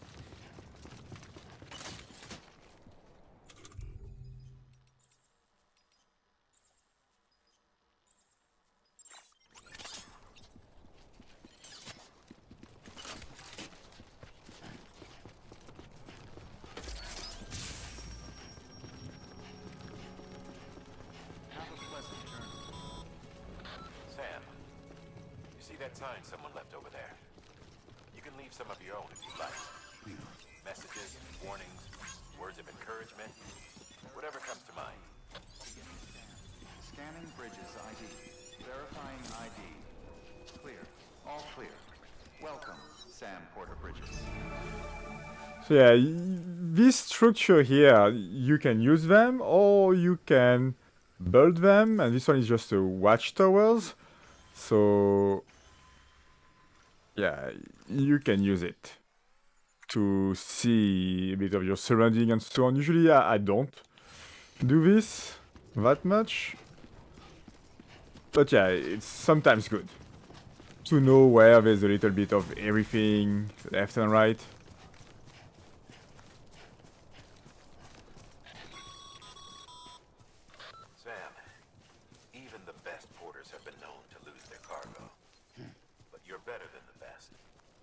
Have a pleasant journey. Sam, you see that sign someone left over there? You can leave some of your own if you like. Messages, warnings, words of encouragement, whatever comes to mind. Scanning Bridges ID. Verifying ID. Clear. All clear. Welcome, Sam Porter Bridges. So yeah, this structure here, you can use them or you can build them, and this one is just a watchtowers. So yeah, you can use it to see a bit of your surrounding and so on. Usually I don't do this that much, but yeah, it's sometimes good to know where there's a little bit of everything left and right. Sam, even the best porters have been known to lose their cargo. But you're better than the best.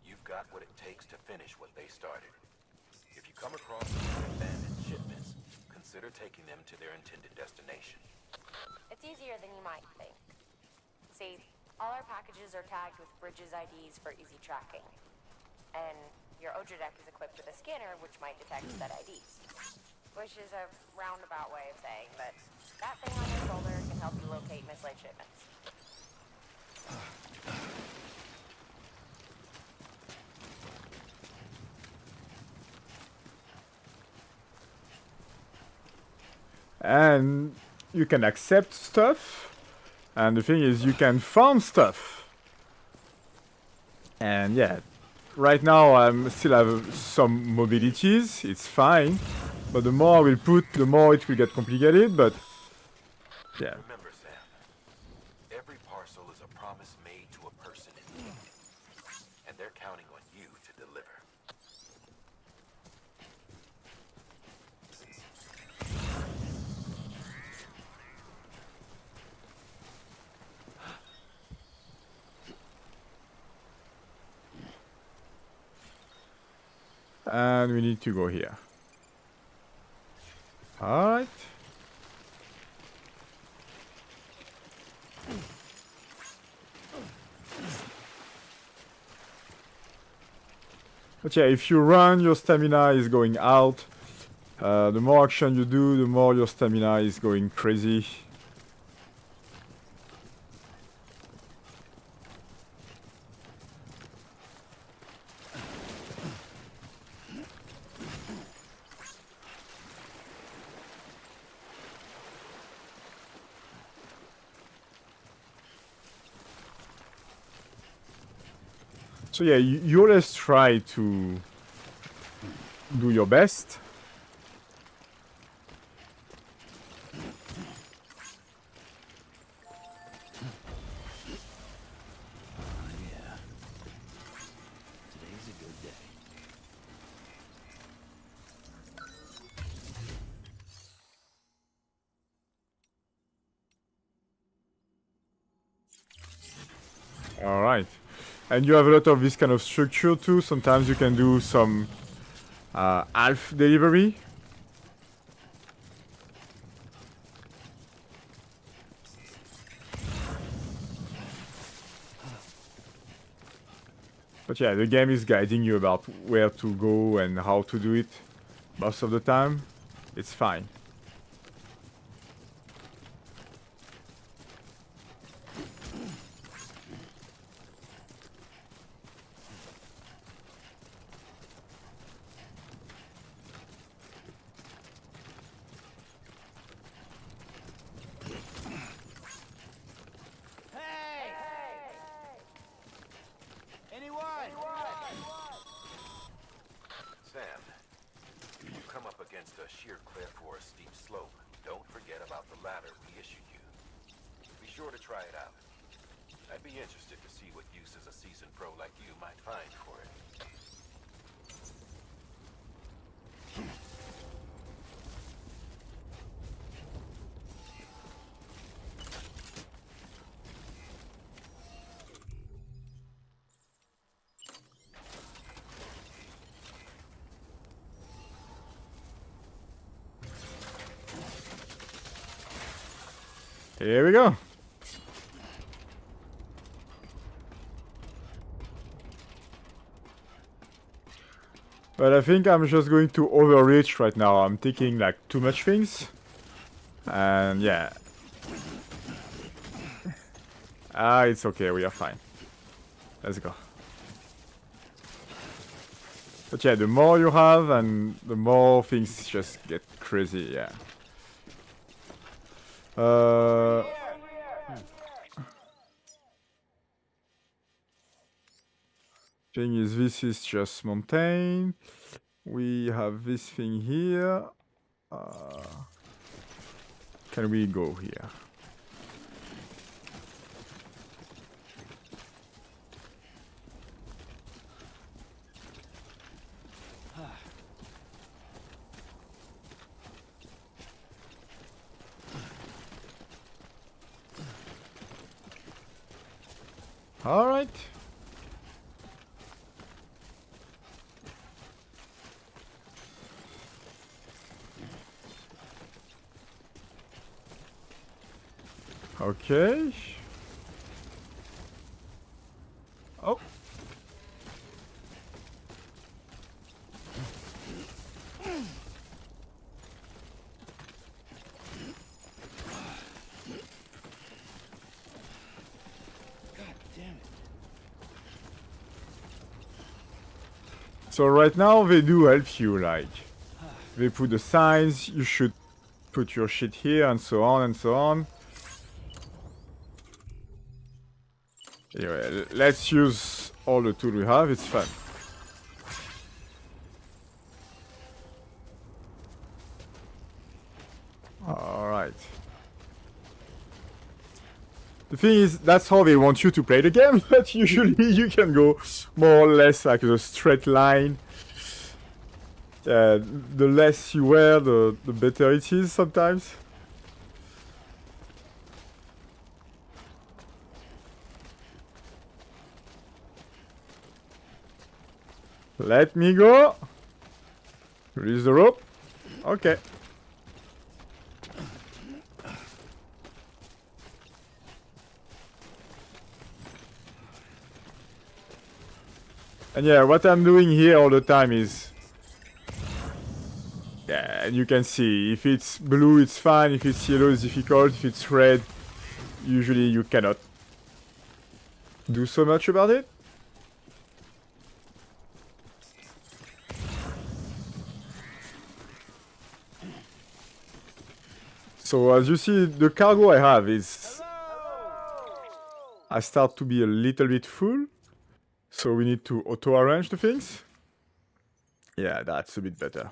You've got what it takes to finish what they started. If you come across abandoned shipments, consider taking them to their intended destination. It's easier than you might think. See, all our packages are tagged with Bridges IDs for easy tracking. And your Odra deck is equipped with a scanner which might detect said IDs. Which is a roundabout way of saying that that thing on your shoulder can help you locate mislaid shipments. And you can accept stuff, and the thing is you can farm stuff. And yeah, right now I still have some mobilities, it's fine, but the more I will put, the more it will get complicated. But yeah. Remember, Sam, every parcel is a promise made to a person in need, and they're counting on you to deliver. And we need to go here. Alright. But yeah, if you run, your stamina is going out. The more action you do, the more your stamina is going crazy. So yeah, you always try to do your best. Yeah. Today's a good day. Alright. And you have a lot of this kind of structure too. Sometimes you can do some half delivery. But yeah, the game is guiding you about where to go and how to do it. Most of the time, it's fine. Sam, if you come up against a sheer cliff or a steep slope, don't forget about the ladder we issued you. Be sure to try it out. I'd be interested to see what uses a seasoned pro like you might find for it. Here we go. But I think I'm just going to overreach right now. I'm taking like too much things. And yeah. It's okay, we are fine. Let's go. But yeah, the more you have and the more things just get crazy, yeah. Thing is, this is just mountain. We have this thing here. Can we go here? All right. Okay. Oh. So right now they do help you, like they put the signs, you should put your shit here and so on and so on. Anyway, let's use all the tools we have, it's fun. Alright. The thing is, that's how they want you to play the game, but usually you can go more or less like a straight line. The less you wear, the better it is sometimes. Let me go. Release the rope. Okay. And yeah, what I'm doing here all the time is... Yeah, and you can see, if it's blue it's fine, if it's yellow it's difficult, if it's red, usually you cannot do so much about it. So as you see, the cargo I have is... I start to be a little bit full. So we need to auto-arrange the things. Yeah, that's a bit better.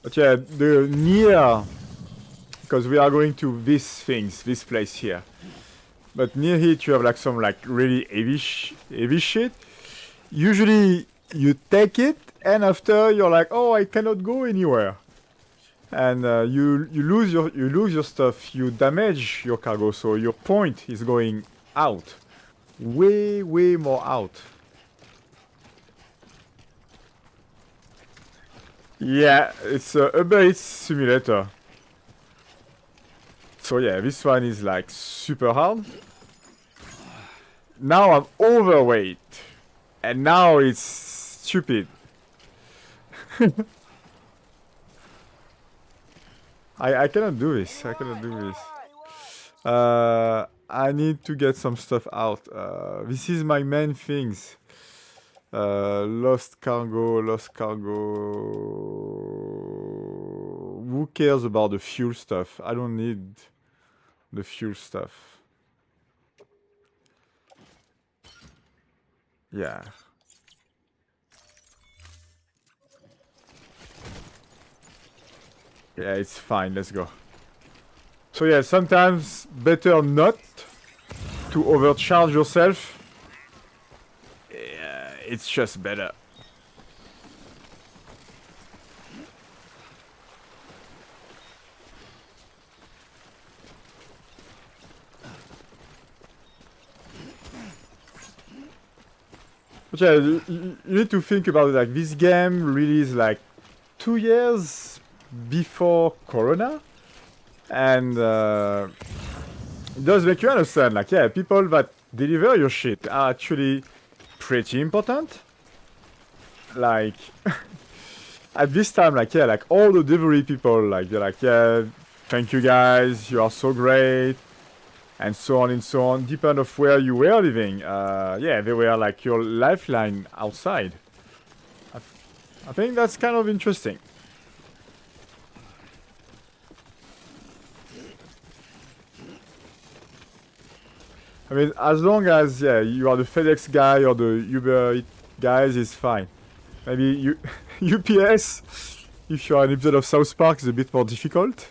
But yeah, the near... Because we are going to this place here. But near it you have like some like really heavy shit. Usually you take it and after you're like, oh, I cannot go anywhere, and you lose your stuff, you damage your cargo, so your point is going out, way more out. Yeah, it's a Uber Eats simulator. So yeah, this one is like super hard. Now I'm overweight, and now it's stupid. I cannot do this. I cannot do this. I need to get some stuff out. This is my main things. Lost cargo. Who cares about the fuel stuff? I don't need the fuel stuff. Yeah. Yeah, it's fine. Let's go. So yeah, sometimes better not to overcharge yourself. Yeah, it's just better. But yeah, you need to think about it, like this game released like 2 years before Corona, and it does make you understand, like, yeah, people that deliver your shit are actually pretty important. Like, at this time, like, yeah, like all the delivery people, like, they're like, yeah, thank you guys, you are so great, and so on and so on, depending of where you were living. Yeah, they were like your lifeline outside. I think that's kind of interesting. I mean, as long as, yeah, you are the FedEx guy or the Uber Eats guys, it's fine. Maybe UPS, if you're an episode of South Park, is a bit more difficult.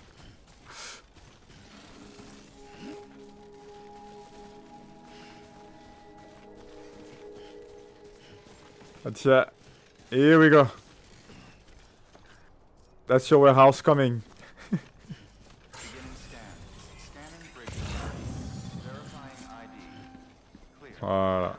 But yeah, here we go. That's your warehouse coming. Voilà.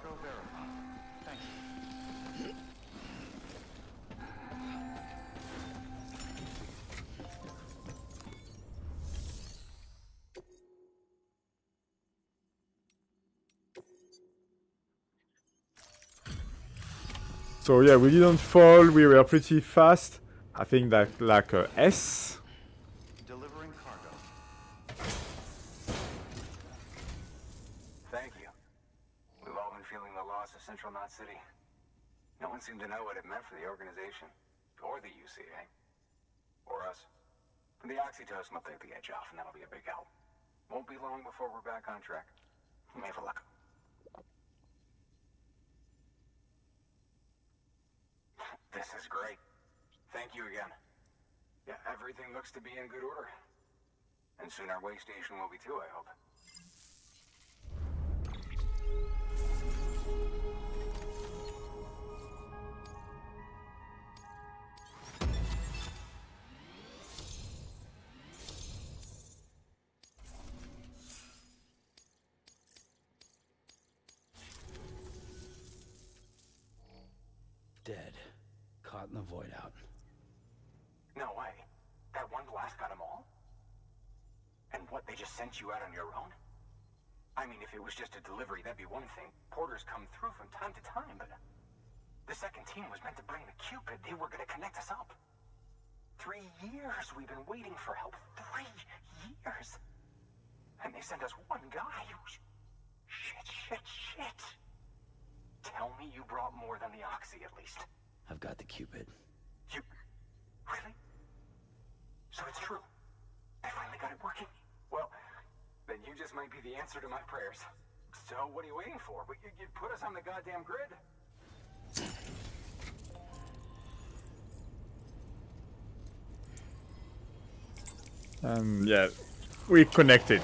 So yeah, we didn't fall, we were pretty fast. I think that like a S. Delivering cargo. Thank you. We've all been feeling the loss of Central Knot City. No one seemed to know what it meant for the organization, or the UCA, or us. The oxytocin will take the edge off, and that'll be a big help. Won't be long before we're back on track. May have luck. This is great. Thank you again. Yeah, everything looks to be in good order. And soon our way station will be too, I hope. Dead. Caught in the void out. No way. That one blast got them all? And what, they just sent you out on your own? I mean, if it was just a delivery, that'd be one thing. Porters come through from time to time, but the second team was meant to bring the Cupid. They were gonna connect us up. 3 years we've been waiting for help. 3 years. And they sent us one guy. Shit. Tell me you brought more than the Oxy, at least. I've got the Cupid. You... Really? So it's true. I finally got it working. Well, then you just might be the answer to my prayers. So what are you waiting for? You put us on the goddamn grid. Yeah, we connected.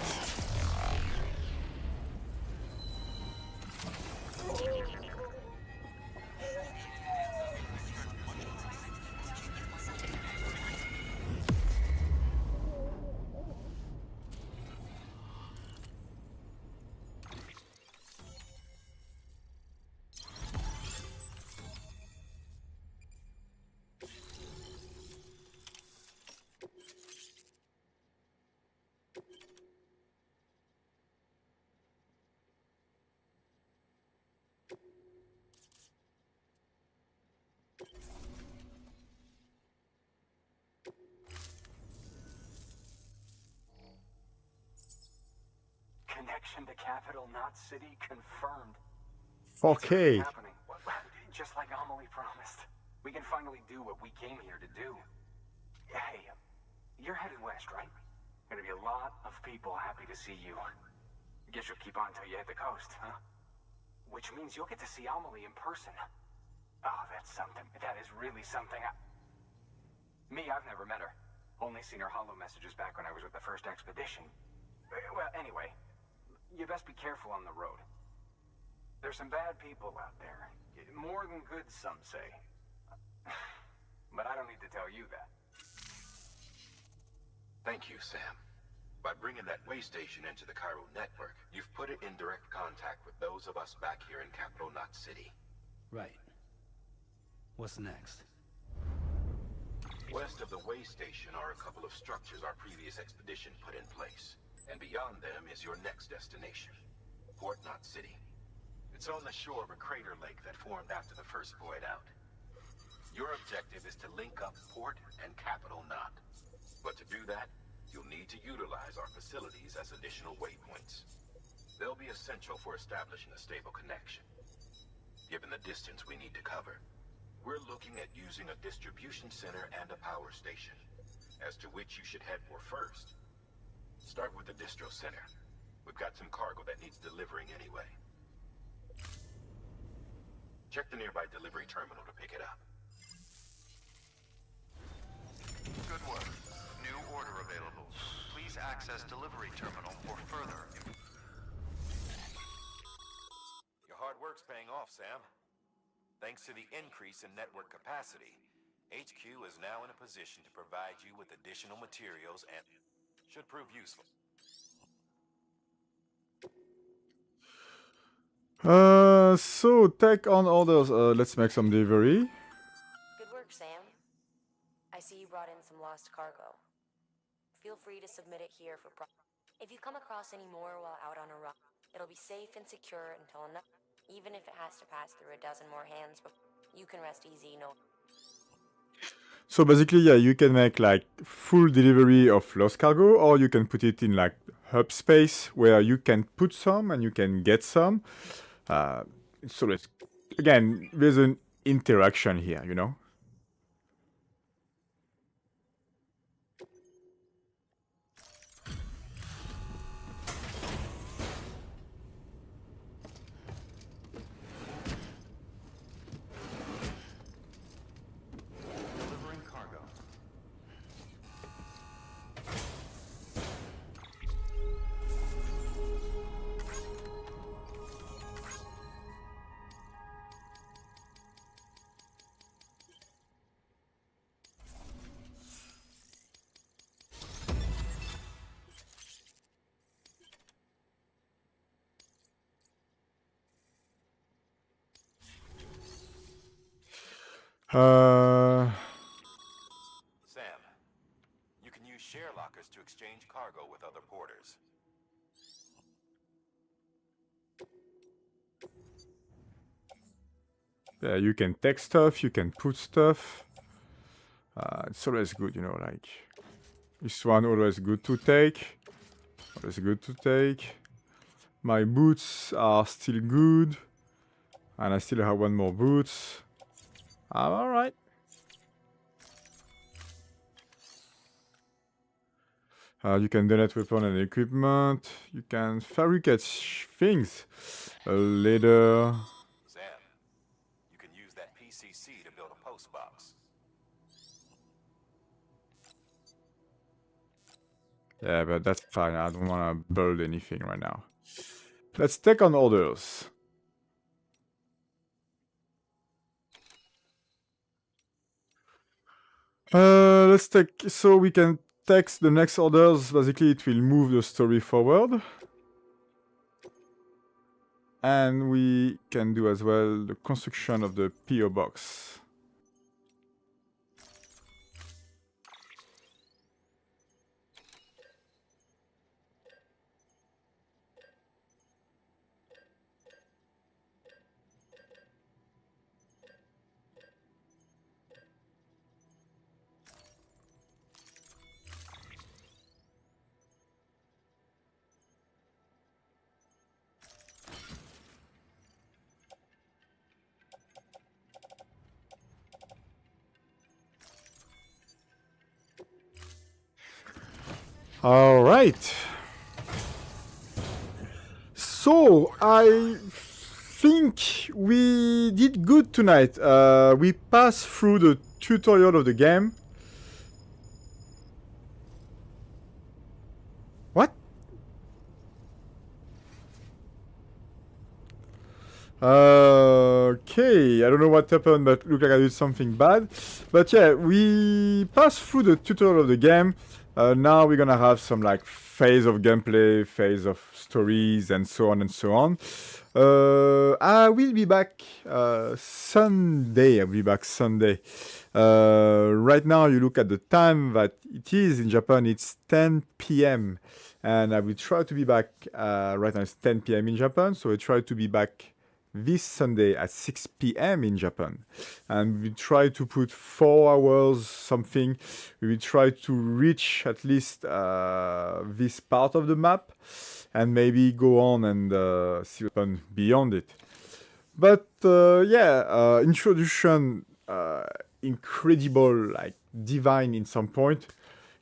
connection to Capital Knot City confirmed. 4K. It's happening. Just like Amelie promised. We can finally do what we came here to do. Hey, you're headed west, right? Gonna be a lot of people happy to see you. Guess you'll keep on until you hit the coast, huh? Which means you'll get to see Amelie in person. Oh, that's something. That is really something. Me, I've never met her. Only seen her holo messages back when I was with the first expedition. Well, anyway, you best be careful on the road. There's some bad people out there. More than good, some say. But I don't need to tell you that. Thank you, Sam. By bringing that way station into the Cairo network, you've put it in direct contact with those of us back here in Capital Knot City. Right. What's next? West of the way station are a couple of structures our previous expedition put in place. And beyond them is your next destination, Port Knot City. It's on the shore of a crater lake that formed after the first void out. Your objective is to link up Port and Capital Knot. But to do that, you'll need to utilize our facilities as additional waypoints. They'll be essential for establishing a stable connection. Given the distance we need to cover, we're looking at using a distribution center and a power station, as to which you should head for first. Start with the distro center. We've got some cargo that needs delivering anyway. Check the nearby delivery terminal to pick it up. Good work. New order available. Please access delivery terminal for further. Your hard work's paying off, Sam. Thanks to the increase in network capacity, HQ is now in a position to provide you with additional materials and should prove useful. So take on orders. Let's make some delivery. Good work, Sam. I see you brought in some lost cargo. Feel free to submit it here for If you come across any more while out on a run, it'll be safe and secure until enough. Even if it has to pass through a dozen more hands, but you can rest easy, no. So basically, yeah, you can make like full delivery of lost cargo, or you can put it in like hub space where you can put some and you can get some. So it's, again, there's an interaction here, you know. Delivering cargo. Sam, you can use share lockers to exchange cargo with other porters. Yeah, you can take stuff, you can put stuff. It's always good, you know, like this one always good to take. Always good to take. My boots are still good. And I still have one more boots. I'm alright. You can donate weapon and equipment. You can fabricate things. A leather. Sam, you can use that PCC to build a post box. Yeah, but that's fine. I don't want to build anything right now. Let's take on orders. Let's take, so we can text the next orders. Basically, it will move the story forward. And we can do as well the construction of the PO box. All right. So I think we did good tonight. We passed through the tutorial of the game. What? Okay, I don't know what happened, but looked like I did something bad. But yeah, we passed through the tutorial of the game. Now we're gonna have some like phase of gameplay, phase of stories, and so on and so on. I will be back Sunday. I will be back Sunday. Right now, you look at the time that it is in Japan. It's 10 p.m. and I will try to be back. Right now, it's 10 p.m. in Japan, so I try to be back this Sunday at 6 p.m. in Japan. And we try to put 4 hours something. We will try to reach at least this part of the map and maybe go on and see what happens beyond it. But yeah, introduction, incredible, like divine in some point.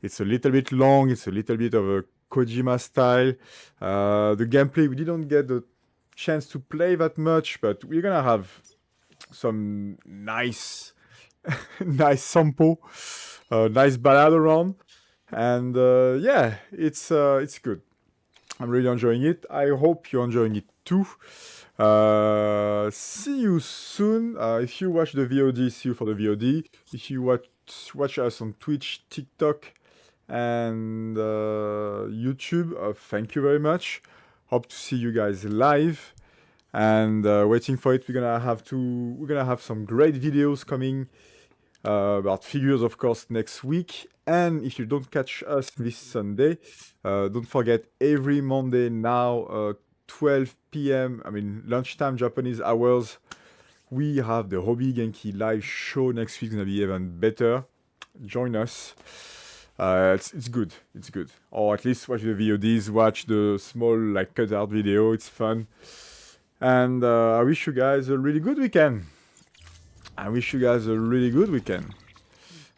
It's a little bit long. It's a little bit of a Kojima style. The gameplay, we didn't get the chance to play that much, but we're gonna have some nice nice sample, nice ballad around, and yeah, it's good. I'm really enjoying it. I hope you're enjoying it too. See you soon. If you watch the VOD, see you for the VOD. If you watch us on Twitch, TikTok, and YouTube, thank you very much. Hope to see you guys live, and waiting for it. We're gonna have some great videos coming about figures, of course, next week. And if you don't catch us this Sunday, don't forget every Monday now, 12 p.m. I mean lunchtime Japanese hours. We have the Hobby Genki live show next week. It's gonna be even better. Join us. It's good. It's good. Or at least watch the VODs. Watch the small like cutout video. It's fun. And I wish you guys a really good weekend.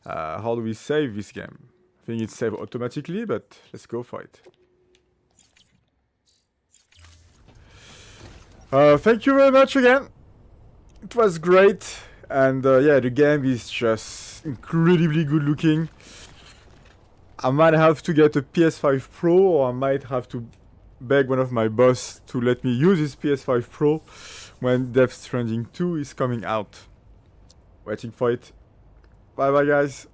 How do we save this game? I think it's saved automatically, but let's go for it. Thank you very much again. It was great. And yeah, the game is just incredibly good looking. I might have to get a PS5 Pro, or I might have to beg one of my boss to let me use his PS5 Pro when Death Stranding 2 is coming out. Waiting for it. Bye bye guys.